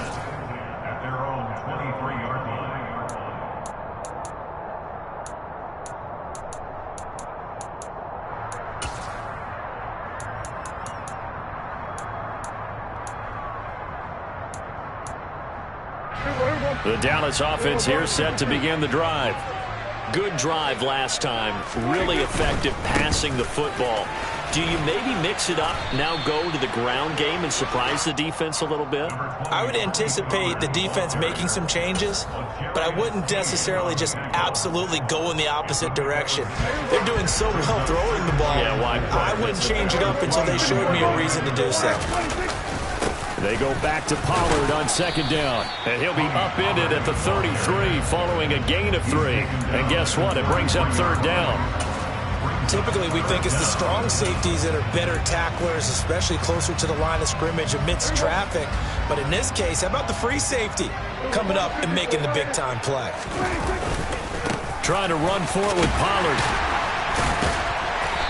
The Dallas offense here set to begin the drive. Good drive last time. Really effective passing the football. Do you maybe mix it up, now go to the ground game and surprise the defense a little bit? I would anticipate the defense making some changes, but I wouldn't necessarily just absolutely go in the opposite direction. They're doing so well throwing the ball. Yeah, why? I wouldn't change it up until they showed me a reason to do so. They go back to Pollard on 2nd down. And he'll be upended at the 33 following a gain of 3. And guess what? It brings up 3rd down. Typically, we think it's the strong safeties that are better tacklers, especially closer to the line of scrimmage amidst traffic. But in this case, how about the free safety coming up and making the big-time play? Trying to run for it with Pollard.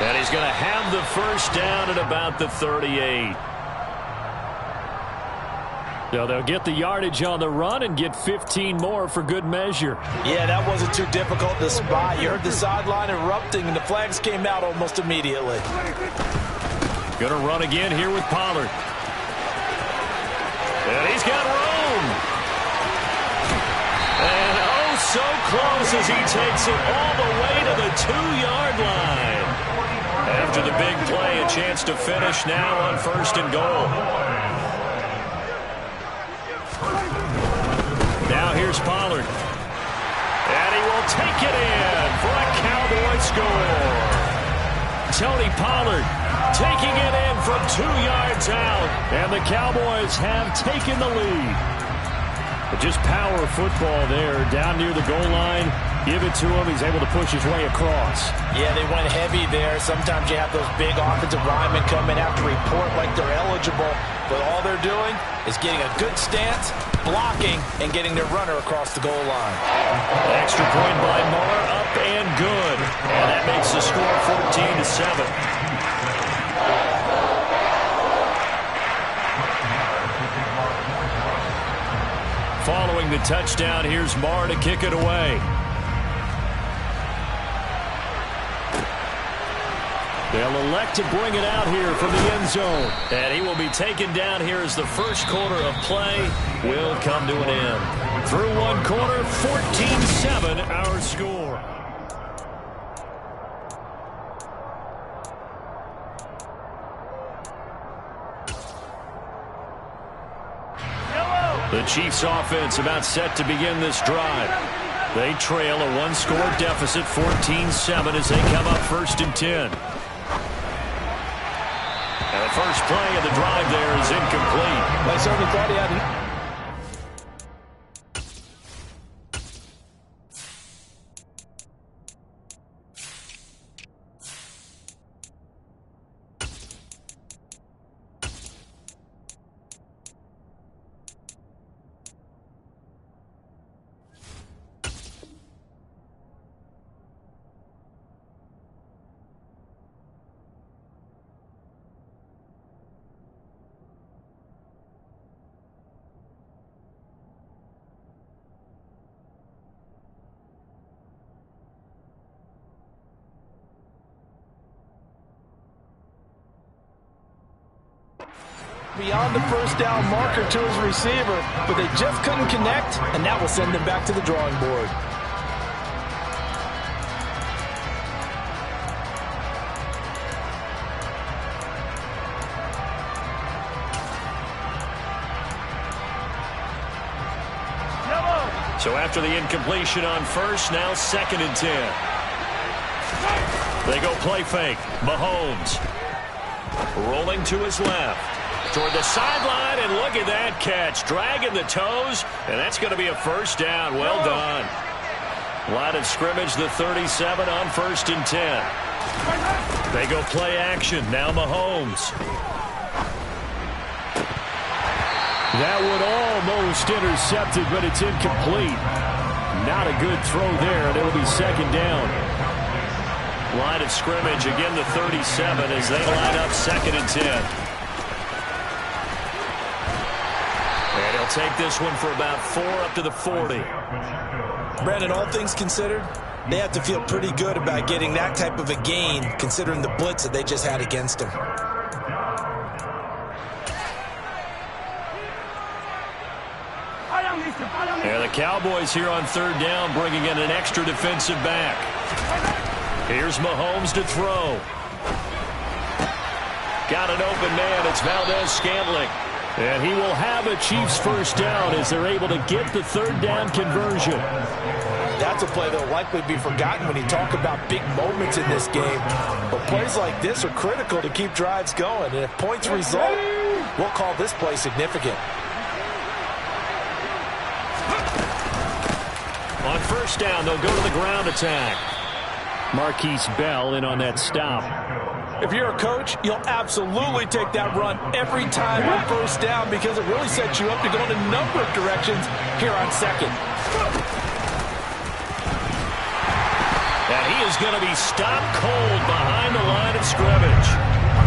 And he's going to have the 1st down at about the 38. So they'll get the yardage on the run and get 15 more for good measure. Yeah, that wasn't too difficult to spot. You heard the sideline erupting, and the flags came out almost immediately. Going to run again here with Pollard. And he's got room. And oh, so close as he takes it all the way to the 2-yard line. After the big play, a chance to finish now on 1st and goal. Now here's Pollard. And he will take it in for a Cowboy score. Tony Pollard taking it in from 2 yards out. And the Cowboys have taken the lead. But just power football there down near the goal line. Give it to him. He's able to push his way across. Yeah, they went heavy there. Sometimes you have those big offensive linemen come and have to report like they're eligible. But all they're doing is getting a good stance, blocking, and getting their runner across the goal line. Extra point by Moore, up and good. And that makes the score 14-7. Following the touchdown, here's Moore to kick it away. They'll elect to bring it out here from the end zone. And he will be taken down here as the 1st quarter of play will come to an end. Through 1 quarter, 14-7 our score. The Chiefs offense about set to begin this drive. They trail a 1-score deficit, 14-7 as they come up 1st and 10. And the first play of the drive there is incomplete. I certainly thought he had an Beyond the first down marker to his receiver, but they just couldn't connect, and that will send him back to the drawing board. So after the incompletion on first, now 2nd and 10. They go play fake. Mahomes rolling to his left. Toward the sideline, and look at that catch. Dragging the toes, and that's going to be a first down. Well done. Line of scrimmage, the 37 on 1st and 10. They go play action. Now Mahomes. That one almost intercepted, but it's incomplete. Not a good throw there, and it'll be 2nd down. Line of scrimmage, again the 37 as they line up 2nd and 10. And he'll take this one for about 4 up to the 40. Brandon, all things considered, they have to feel pretty good about getting that type of a gain considering the blitz that they just had against them. And the Cowboys here on 3rd down bringing in an extra defensive back. Here's Mahomes to throw. Got an open man. It's Valdez-Scantling. And he will have a Chiefs first down as they're able to get the 3rd down conversion. That's a play that will likely be forgotten when you talk about big moments in this game. But plays like this are critical to keep drives going. And if points result, we'll call this play significant. On 1st down, they'll go to the ground attack. Marquise Bell in on that stop. If you're a coach, you'll absolutely take that run every time on 1st down because it really sets you up to go in a number of directions here on 2nd. And he is going to be stopped cold behind the line of scrimmage.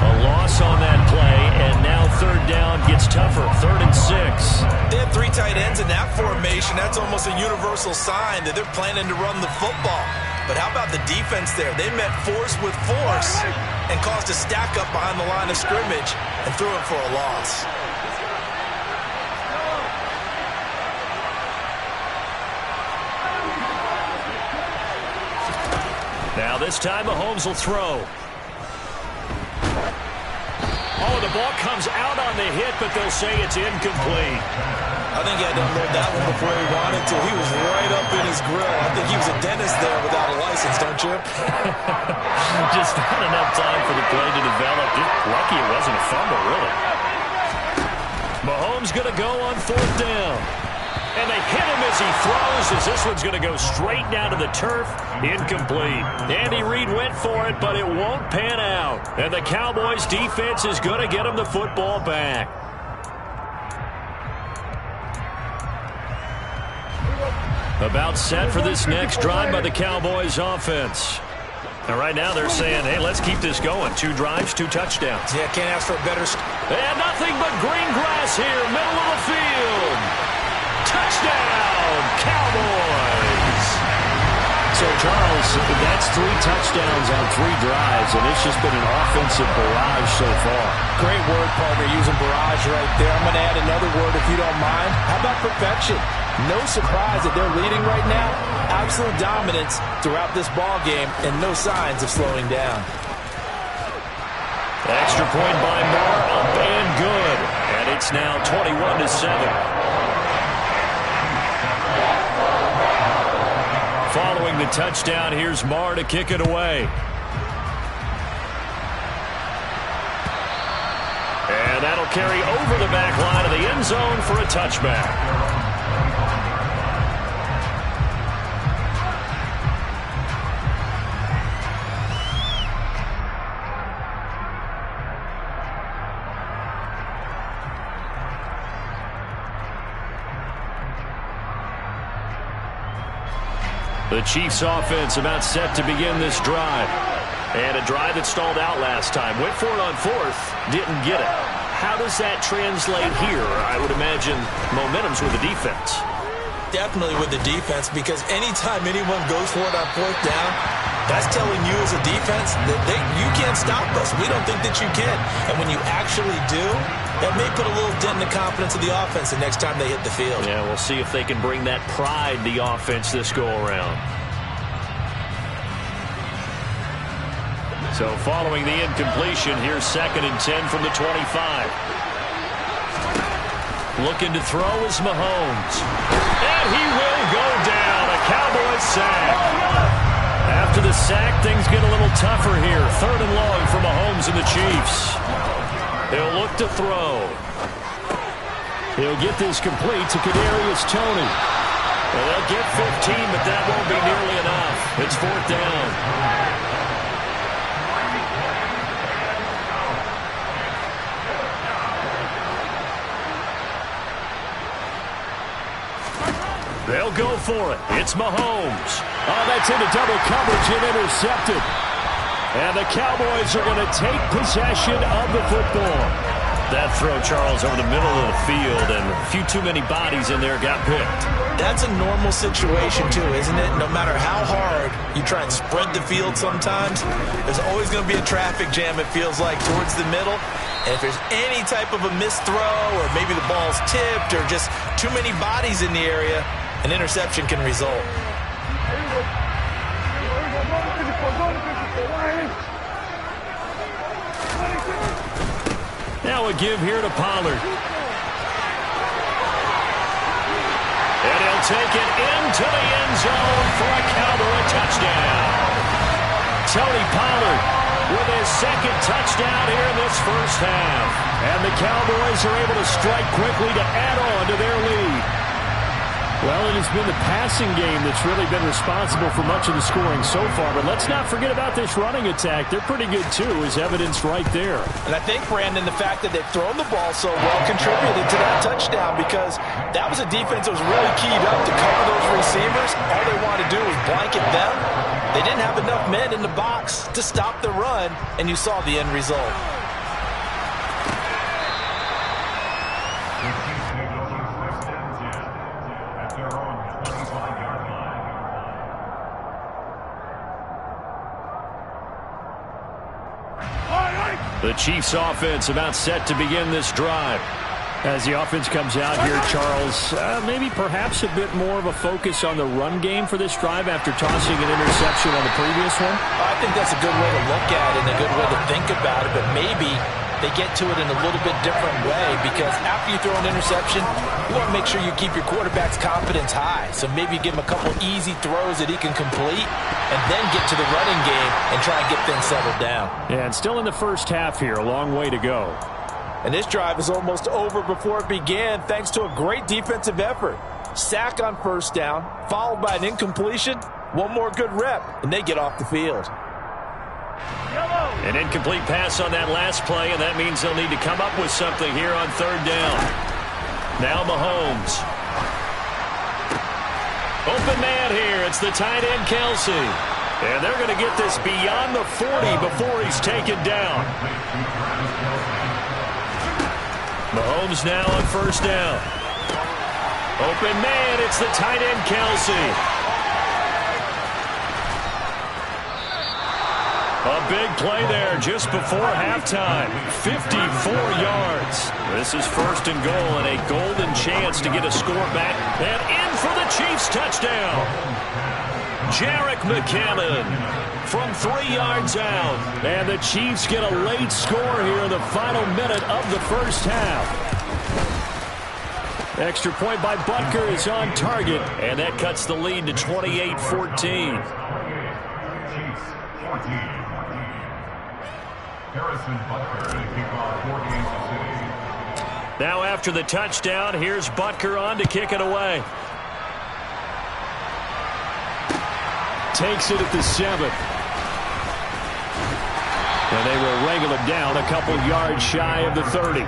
A loss on that play, and now 3rd down gets tougher. 3rd and 6. They had 3 tight ends in that formation. That's almost a universal sign that they're planning to run the football. But how about the defense there? They met force with force and caused a stack up behind the line of scrimmage and threw it for a loss. Now this time Mahomes will throw. Oh, the ball comes out on the hit, but they'll say it's incomplete. I think he had to unload that one before he wanted to. He was right up in his grill. I think he was a dentist there without a license, don't you? Just not enough time for the play to develop. Just lucky it wasn't a fumble, really. Mahomes going to go on 4th down. And they hit him as he throws, as this one's going to go straight down to the turf. Incomplete. Andy Reid went for it, but it won't pan out. And the Cowboys' defense is going to get him the football back. About set for this next drive by the Cowboys offense. And right now they're saying, hey, let's keep this going. 2 drives, 2 touchdowns. Yeah, can't ask for a better... And nothing but green grass here, middle of the field. Touchdown, Cowboys. So, Charles, that's 3 touchdowns on 3 drives, and it's just been an offensive barrage so far. Great word, partner, using barrage right there. I'm going to add another word if you don't mind. How about perfection? No surprise that they're leading right now. Absolute dominance throughout this ball game and no signs of slowing down. Extra point by Moore, up and good. And it's now 21-7. Following the touchdown, here's Marr to kick it away. And that'll carry over the back line of the end zone for a touchback. The Chiefs offense about set to begin this drive. And a drive that stalled out last time. Went for it on 4th, didn't get it. How does that translate here? I would imagine momentum's with the defense. Definitely with the defense, because anytime anyone goes for it on 4th down, That's telling you as a defense that you can't stop us. We don't think that you can. And when you actually do, that may put a little dent in the confidence of the offense the next time they hit the field. Yeah, we'll see if they can bring that pride to the offense this go-around. So following the incompletion, here's 2nd and 10 from the 25. Looking to throw is Mahomes. And he will go down. A Cowboys sack. After the sack, things get a little tougher here. 3rd and long for Mahomes and the Chiefs. They'll look to throw. He'll get this complete to Kadarius Toney. Well, they'll get 15, but that won't be nearly enough. It's 4th down. They'll go for it. It's Mahomes. Oh, that's into double coverage and intercepted. And the Cowboys are going to take possession of the football. That throw, Charles, over the middle of the field, and a few too many bodies in there got picked. That's a normal situation, too, isn't it? No matter how hard you try and spread the field sometimes, there's always going to be a traffic jam, it feels like, towards the middle. And if there's any type of a missed throw, or maybe the ball's tipped, or just too many bodies in the area, an interception can result. Now a give here to Pollard. And he'll take it into the end zone for a Cowboy touchdown. Tony Pollard with his 2nd touchdown here in this first half. And the Cowboys are able to strike quickly to add on to their lead. Well, it has been the passing game that's really been responsible for much of the scoring so far. But let's not forget about this running attack. They're pretty good, too, as evidenced right there. And I think, Brandon, the fact that they've thrown the ball so well contributed to that touchdown, because that was a defense that was really keyed up to cover those receivers. All they wanted to do was blanket them. They didn't have enough men in the box to stop the run, and you saw the end result. The Chiefs offense about set to begin this drive. As the offense comes out here, Charles, maybe perhaps a bit more of a focus on the run game for this drive after tossing an interception on the previous one? I think that's a good way to look at it and a good way to think about it, but maybe they get to it in a little bit different way, because after you throw an interception, you want to make sure you keep your quarterback's confidence high. So maybe give him a couple easy throws that he can complete and then get to the running game and try and get things settled down. Yeah, and still in the first half here, a long way to go. And this drive is almost over before it began, thanks to a great defensive effort. Sack on 1st down, followed by an incompletion, one more good rep, and they get off the field. An incomplete pass on that last play, and that means they'll need to come up with something here on 3rd down. Now Mahomes. Open man here. It's the tight end, Kelsey. And they're going to get this beyond the 40 before he's taken down. Mahomes now on 1st down. Open man. It's the tight end, Kelsey. A big play there just before halftime. 54 yards. This is 1st and goal and a golden chance to get a score back. And in for the Chiefs touchdown. Jerick McKinnon from 3 yards out. And the Chiefs get a late score here in the final minute of the first half. Extra point by Butker is on target. And that cuts the lead to 28-14. Now after the touchdown, here's Butker on to kick it away. Takes it at the 7. And they will wrangle it down a couple yards shy of the 30.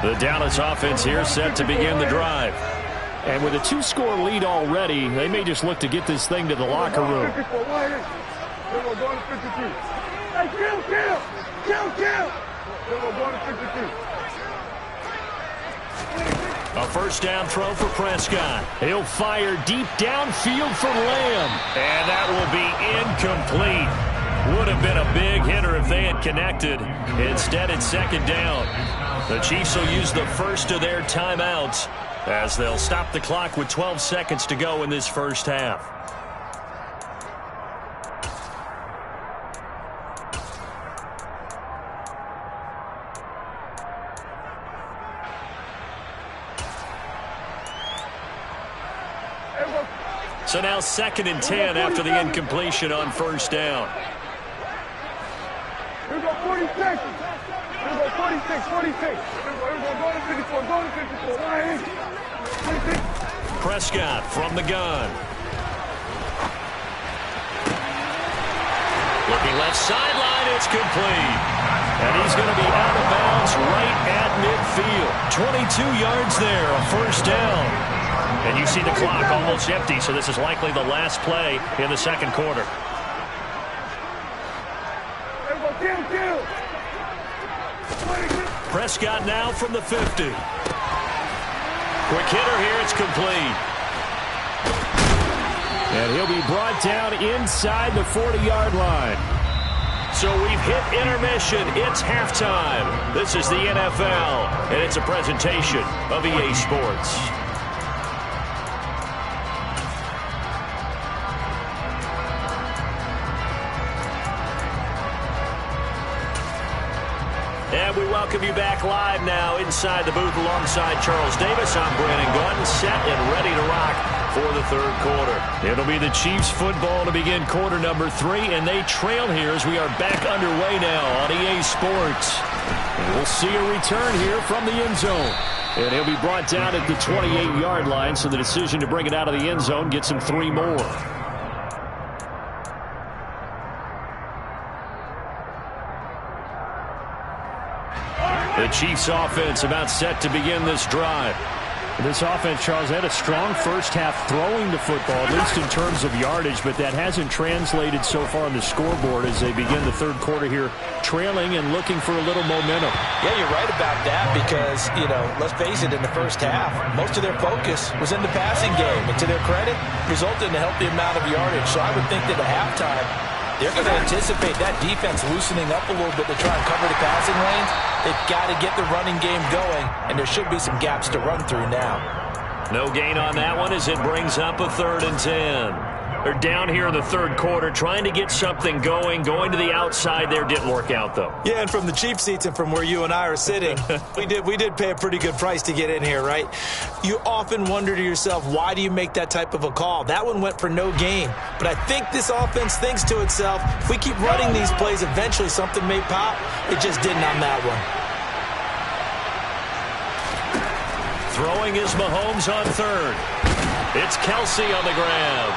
The Dallas offense here set to begin the drive. And with a 2-score lead already, they may just look to get this thing to the locker room. A first down throw for Prescott. He'll fire deep downfield for Lamb. And that will be incomplete. Would have been a big hitter if they had connected. Instead, it's second down. The Chiefs will use the first of their timeouts as they'll stop the clock with 12 seconds to go in this first half. So now 2nd and 10 after the incompletion on first down. Here we go, 40 seconds. Here we go, 46. Here we go, go to 54. Go to 54. Prescott from the gun. Looking left sideline, it's complete. And he's going to be out of bounds right at midfield. 22 yards there, a first down. And you see the clock almost empty, so this is likely the last play in the second quarter. Prescott now from the 50. Quick hitter here, it's complete. And he'll be brought down inside the 40-yard line. So we've hit intermission. It's halftime. This is the NFL, and it's a presentation of EA Sports. And we welcome you back live now inside the booth alongside Charles Davis. I'm Brandon Gaudin, set and ready to rock for the third quarter. It'll be the Chiefs football to begin quarter number 3, and they trail here as we are back underway now on EA Sports. And we'll see a return here from the end zone. And he'll be brought down at the 28-yard line, so the decision to bring it out of the end zone gets him 3 more. The Chiefs offense about set to begin this drive. This offense, Charles, had a strong first half throwing the football, at least in terms of yardage, but that hasn't translated so far on the scoreboard as they begin the third quarter here, trailing and looking for a little momentum. Yeah, you're right about that because, let's face it, in the first half, most of their focus was in the passing game. And to their credit, resulted in a healthy amount of yardage. So I would think that at halftime, they're going to anticipate that defense loosening up a little bit to try and cover the passing lanes. They've got to get the running game going, and there should be some gaps to run through now. No gain on that one as it brings up a 3rd and 10. They're down here in the third quarter trying to get something going to the outside there. Didn't work out, though. Yeah, and from the cheap seats and from where you and I are sitting, we did pay a pretty good price to get in here, right? You often wonder to yourself, why do you make that type of a call? That one went for no gain. But I think this offense thinks to itself, if we keep running these plays, eventually something may pop. It just didn't on that one. Throwing is Mahomes on 3rd. It's Kelsey on the grab.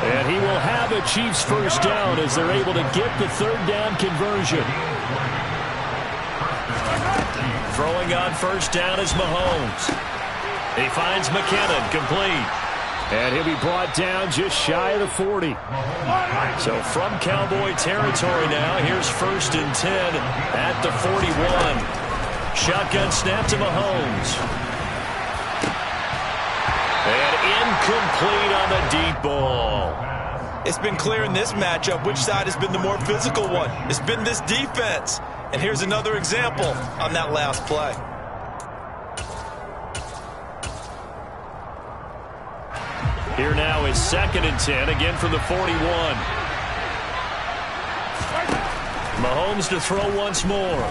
And he will have a Chiefs first down as they're able to get the 3rd down conversion. Throwing on first down is Mahomes. He finds McKinnon, complete. And he'll be brought down just shy of the 40. So from Cowboy territory now, here's 1st and 10 at the 41. Shotgun snap to Mahomes. And incomplete on the deep ball. It's been clear in this matchup which side has been the more physical one. It's been this defense. And here's another example on that last play. Here now is 2nd and 10, again from the 41. Mahomes to throw once more.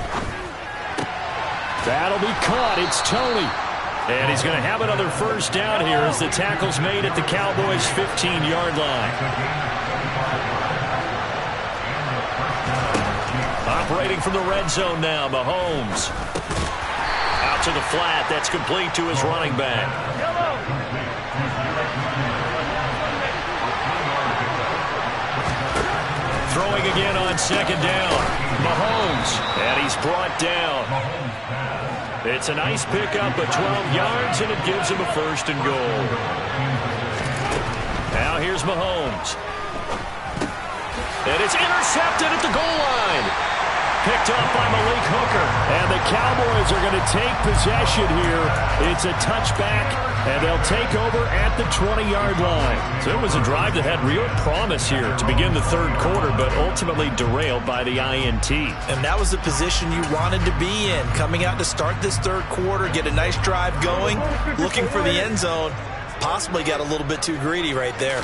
That'll be caught. It's Tony. And he's going to have another first down here as the tackle's made at the Cowboys' 15-yard line. Operating from the red zone now, Mahomes. Out to the flat. That's complete to his running back. throwing again on second down. Mahomes, and he's brought down. It's a nice pickup of 12 yards, and it gives him a 1st and goal. Now here's Mahomes. And it's intercepted at the goal line. Picked up by Malik Hooker. And the Cowboys are going to take possession here. It's a touchback, and they'll take over at the 20-yard line. So it was a drive that had real promise here to begin the 3rd quarter, but ultimately derailed by the INT. And that was the position you wanted to be in. Coming out to start this 3rd quarter, get a nice drive going, looking for the end zone. Possibly got a little bit too greedy right there.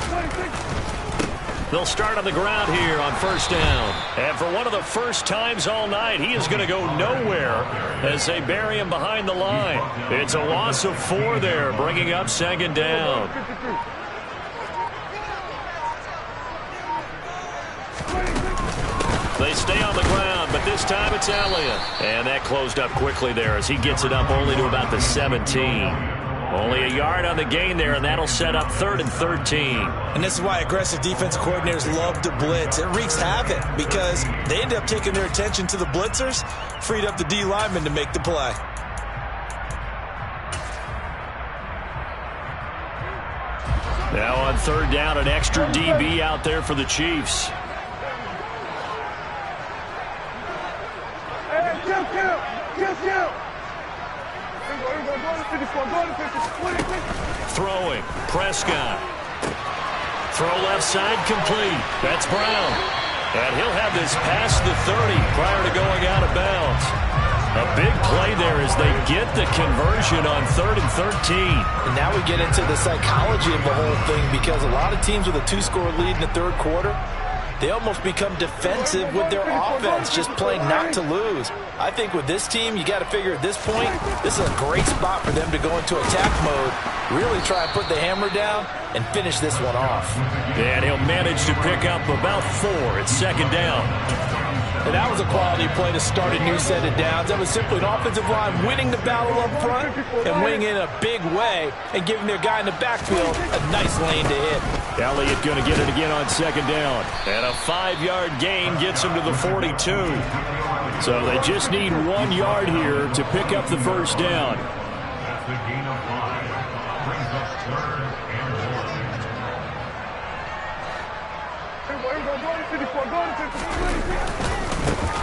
They'll start on the ground here on 1st down. And for one of the first times all night, he is going to go nowhere as they bury him behind the line. It's a loss of 4 there, bringing up 2nd down. They stay on the ground, but this time it's Elliott. And that closed up quickly there as he gets it up only to about the 17. Only a yard on the gain there, and that'll set up 3rd and 13. And this is why aggressive defensive coordinators love to blitz. It wreaks havoc because they end up taking their attention to the blitzers, freed up the D lineman to make the play. Now on 3rd down, an extra DB out there for the Chiefs. Throwing, Prescott. Throw left side complete. That's Brown. And he'll have this past the 30 prior to going out of bounds. A big play there as they get the conversion on 3rd and 13. And now we get into the psychology of the whole thing because a lot of teams with a 2-score lead in the 3rd quarter, they almost become defensive with their offense, just playing not to lose. I think with this team, you got to figure at this point, this is a great spot for them to go into attack mode, really try and put the hammer down and finish this one off. And he'll manage to pick up about 4 at 2nd down. And that was a quality play to start a new set of downs. That was simply an offensive line winning the battle up front and winning in a big way and giving their guy in the backfield a nice lane to hit. Elliott going to get it again on 2nd down. And a 5-yard gain gets him to the 42. So they just need 1 yard here to pick up the 1st down. That's the gain of 5. Brings up 3rd and 4.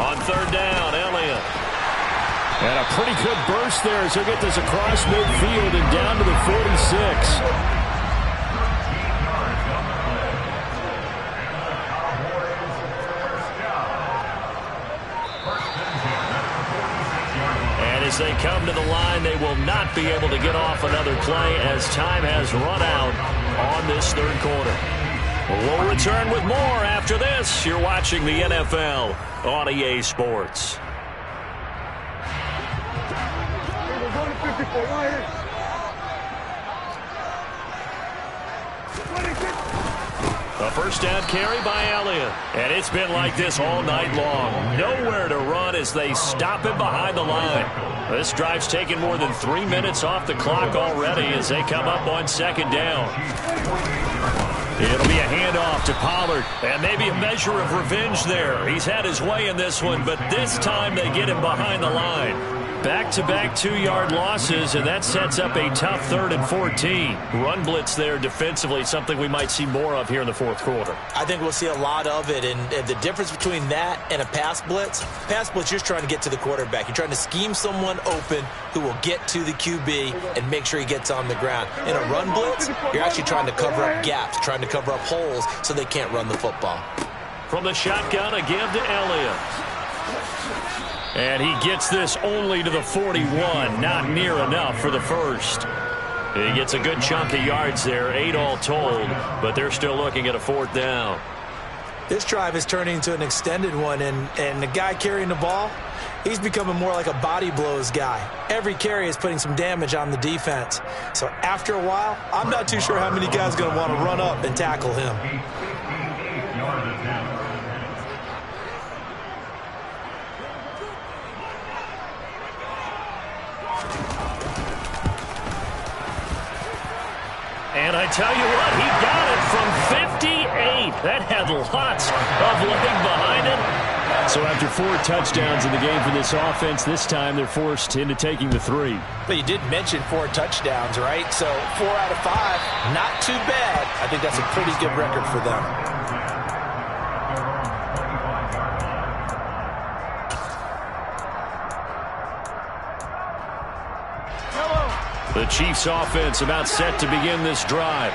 On 3rd down, Elliott. And a pretty good burst there as he'll get this across midfield and down to the 46. As they come to the line, they will not be able to get off another play as time has run out on this 3rd quarter. We'll return with more after this. You're watching the NFL on EA Sports. A 1st down carry by Elliott. And it's been like this all night long. Nowhere to run as they stop him behind the line. This drive's taken more than 3 minutes off the clock already as they come up on 2nd down. It'll be a handoff to Pollard. And maybe a measure of revenge there. He's had his way in this one, but this time they get him behind the line. Back-to-back 2-yard losses, and that sets up a tough 3rd and 14. Run blitz there defensively, something we might see more of here in the 4th quarter. I think we'll see a lot of it, and the difference between that and a pass blitz, you're just trying to get to the quarterback. You're trying to scheme someone open who will get to the QB and make sure he gets on the ground. In a run blitz, you're actually trying to cover up gaps, trying to cover up holes so they can't run the football. From the shotgun, a give to Elliott. And he gets this only to the 41, not near enough for the 1st. He gets a good chunk of yards there, 8 all told, but they're still looking at a 4th down. This drive is turning into an extended one, and the guy carrying the ball, he's becoming more like a body blows guy. Every carry is putting some damage on the defense. So after a while, I'm not too sure how many guys are going to want to run up and tackle him. And I tell you what, he got it from 58. That had lots of leg behind it. So after 4 touchdowns in the game for this offense, this time they're forced into taking the 3. But you did mention 4 touchdowns, right? So 4 out of 5, not too bad. I think that's a pretty good record for them. The Chiefs offense about set to begin this drive.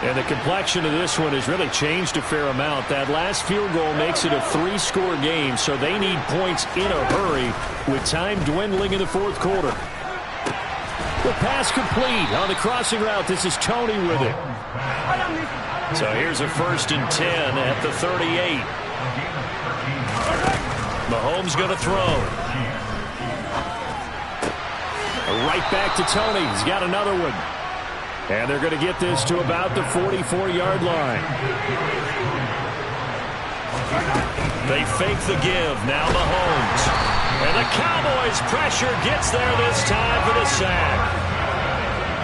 And the complexion of this one has really changed a fair amount. That last field goal makes it a 3-score game, so they need points in a hurry with time dwindling in the 4th quarter. The pass complete on the crossing route. This is Tony with it. So here's a 1st and 10 at the 38. Mahomes going to throw. Right back to Tony. He's got another one. And they're going to get this to about the 44-yard line. They fake the give. Now Mahomes. And the Cowboys' pressure gets there this time for the sack.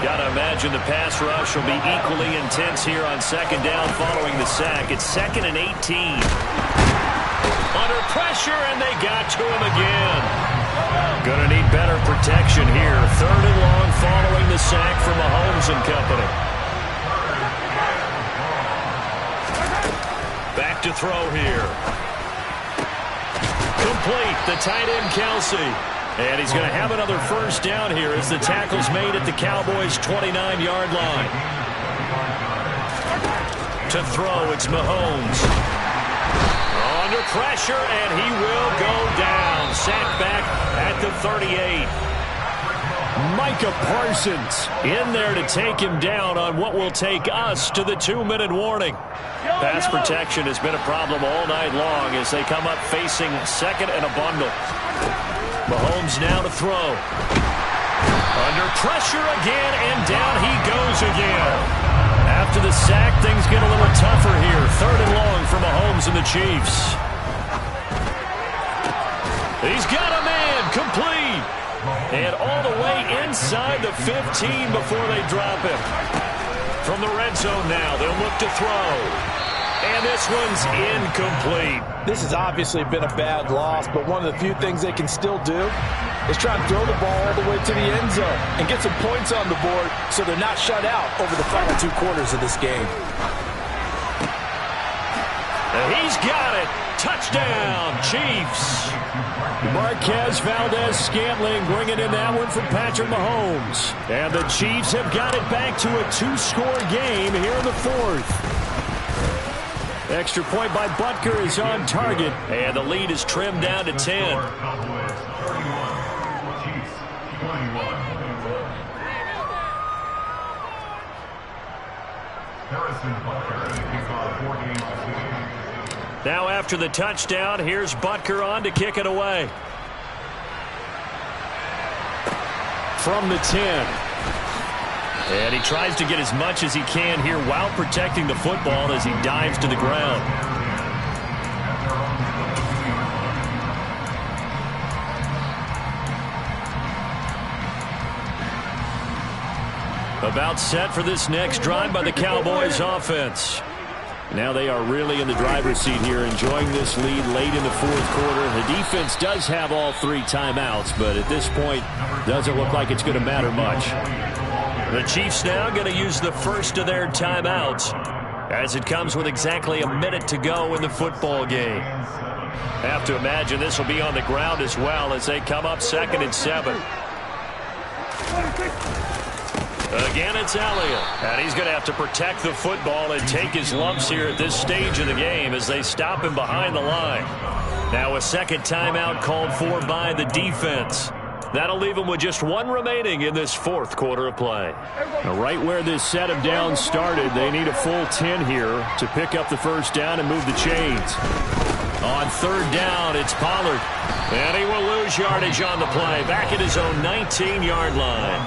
Got to imagine the pass rush will be equally intense here on 2nd down following the sack. It's 2nd and 18. Under pressure, and they got to him again. Going to need better protection here. 3rd and long following the sack from Mahomes and company. Back to throw here. Complete. The tight end, Kelsey. And he's going to have another 1st down here as the tackle's made at the Cowboys' 29-yard line. To throw, it's Mahomes. Under pressure, and he will go down. Sacked back at the 38. Micah Parsons in there to take him down on what will take us to the 2-minute warning. Pass protection has been a problem all night long as they come up facing 2nd and a bundle. Mahomes now to throw. Under pressure again, and down he goes again. After the sack, things get a little tougher here. 3rd and long for Mahomes and the Chiefs. He's got a man, complete. And all the way inside the 15 before they drop him. From the red zone now, they'll look to throw. And this one's incomplete. This has obviously been a bad loss, but one of the few things they can still do is try and throw the ball all the way to the end zone and get some points on the board so they're not shut out over the final 2 quarters of this game. He's got it. Touchdown, Chiefs. Marquez Valdez-Scantling bringing in that one from Patrick Mahomes. And the Chiefs have got it back to a 2-score game here in the 4th. Extra point by Butker is on target. And the lead is trimmed down to 10. Now after the touchdown, here's Butker on to kick it away. From the 10. And he tries to get as much as he can here while protecting the football as he dives to the ground. About set for this next drive by the Cowboys offense. Now they are really in the driver's seat here, enjoying this lead late in the 4th quarter. The defense does have all 3 timeouts, but at this point, doesn't look like it's going to matter much. The Chiefs now going to use the first of their timeouts as it comes with exactly a minute to go in the football game. Have to imagine this will be on the ground as well as they come up 2nd and 7. Again, it's Elliott, and he's going to have to protect the football and take his lumps here at this stage of the game as they stop him behind the line. Now a 2nd timeout called for by the defense. That'll leave him with just 1 remaining in this 4th quarter of play. Now, right where this set of downs started, they need a full 10 here to pick up the 1st down and move the chains. On 3rd down, it's Pollard. And he will lose yardage on the play, back at his own 19-yard line.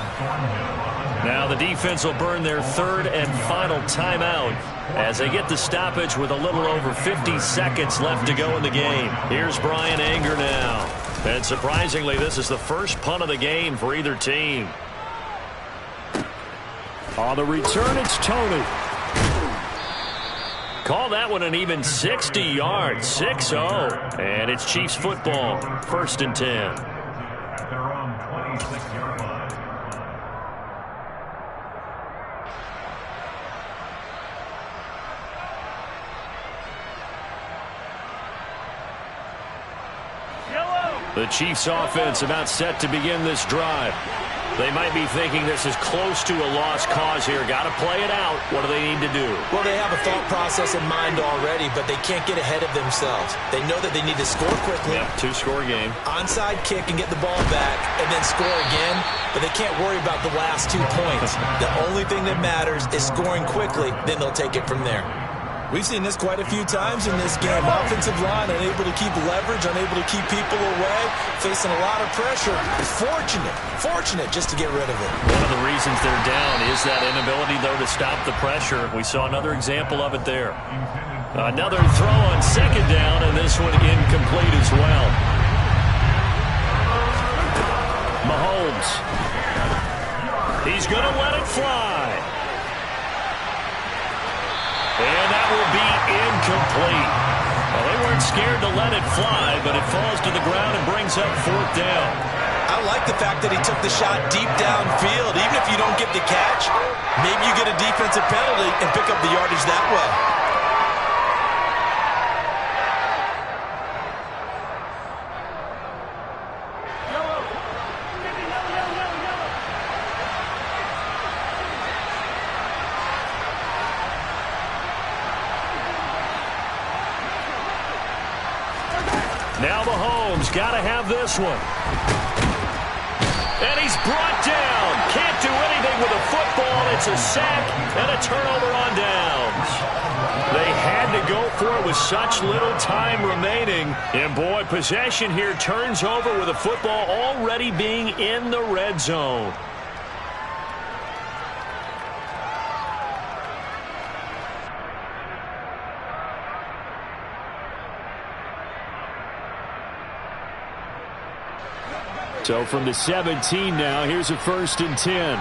Now the defense will burn their 3rd and final timeout as they get the stoppage with a little over 50 seconds left to go in the game. Here's Brian Anger now. And surprisingly, this is the first punt of the game for either team. On the return, it's Tony. Call that one an even 60 yards, 6-0. And it's Chiefs football, 1st and 10. At their own 26-yard line. The Chiefs offense about set to begin this drive. They might be thinking this is close to a lost cause here. Got to play it out. What do they need to do? Well, they have a thought process in mind already, but they can't get ahead of themselves. They know that they need to score quickly. Yep, 2-score game. Onside kick and get the ball back and then score again, but they can't worry about the last 2 points. The only thing that matters is scoring quickly, then they'll take it from there. We've seen this quite a few times in this game. Offensive line unable to keep leverage, unable to keep people away, facing a lot of pressure. Fortunate just to get rid of it. One of the reasons they're down is that inability, though, to stop the pressure. We saw another example of it there. Another throw on 2nd down, and this one incomplete as well. Mahomes. He's going to let it fly. And that will be incomplete. Well, they weren't scared to let it fly, but it falls to the ground and brings up 4th down. I like the fact that he took the shot deep downfield. Even if you don't get the catch, maybe you get a defensive penalty and pick up the yardage that way. Now Mahomes got to have this one. And he's brought down. Can't do anything with a football. It's a sack and a turnover on downs. They had to go for it with such little time remaining. And boy, possession here turns over with a football already being in the red zone. So from the 17 now, here's a 1st and 10.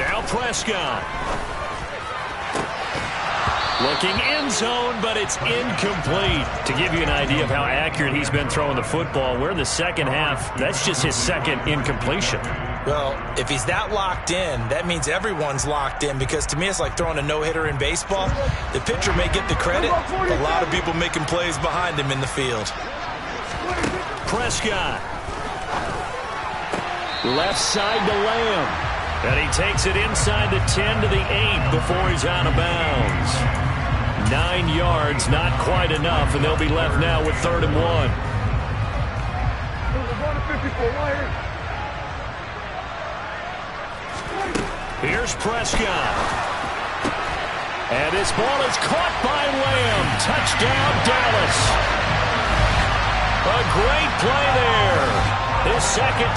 Now Prescott. Looking end zone, but it's incomplete. To give you an idea of how accurate he's been throwing the football, we're in the 2nd half. That's just his 2nd incompletion. Well, if he's that locked in, that means everyone's locked in, because to me it's like throwing a no-hitter in baseball. The pitcher may get the credit, but a lot of people making plays behind him in the field. Prescott. Left side to Lamb. And he takes it inside the 10 to the 8 before he's out of bounds. 9 yards, not quite enough, and they'll be left now with 3rd and 1. Here's Prescott. And this ball is caught by Lamb. Touchdown, Dallas. A great play there. His 2nd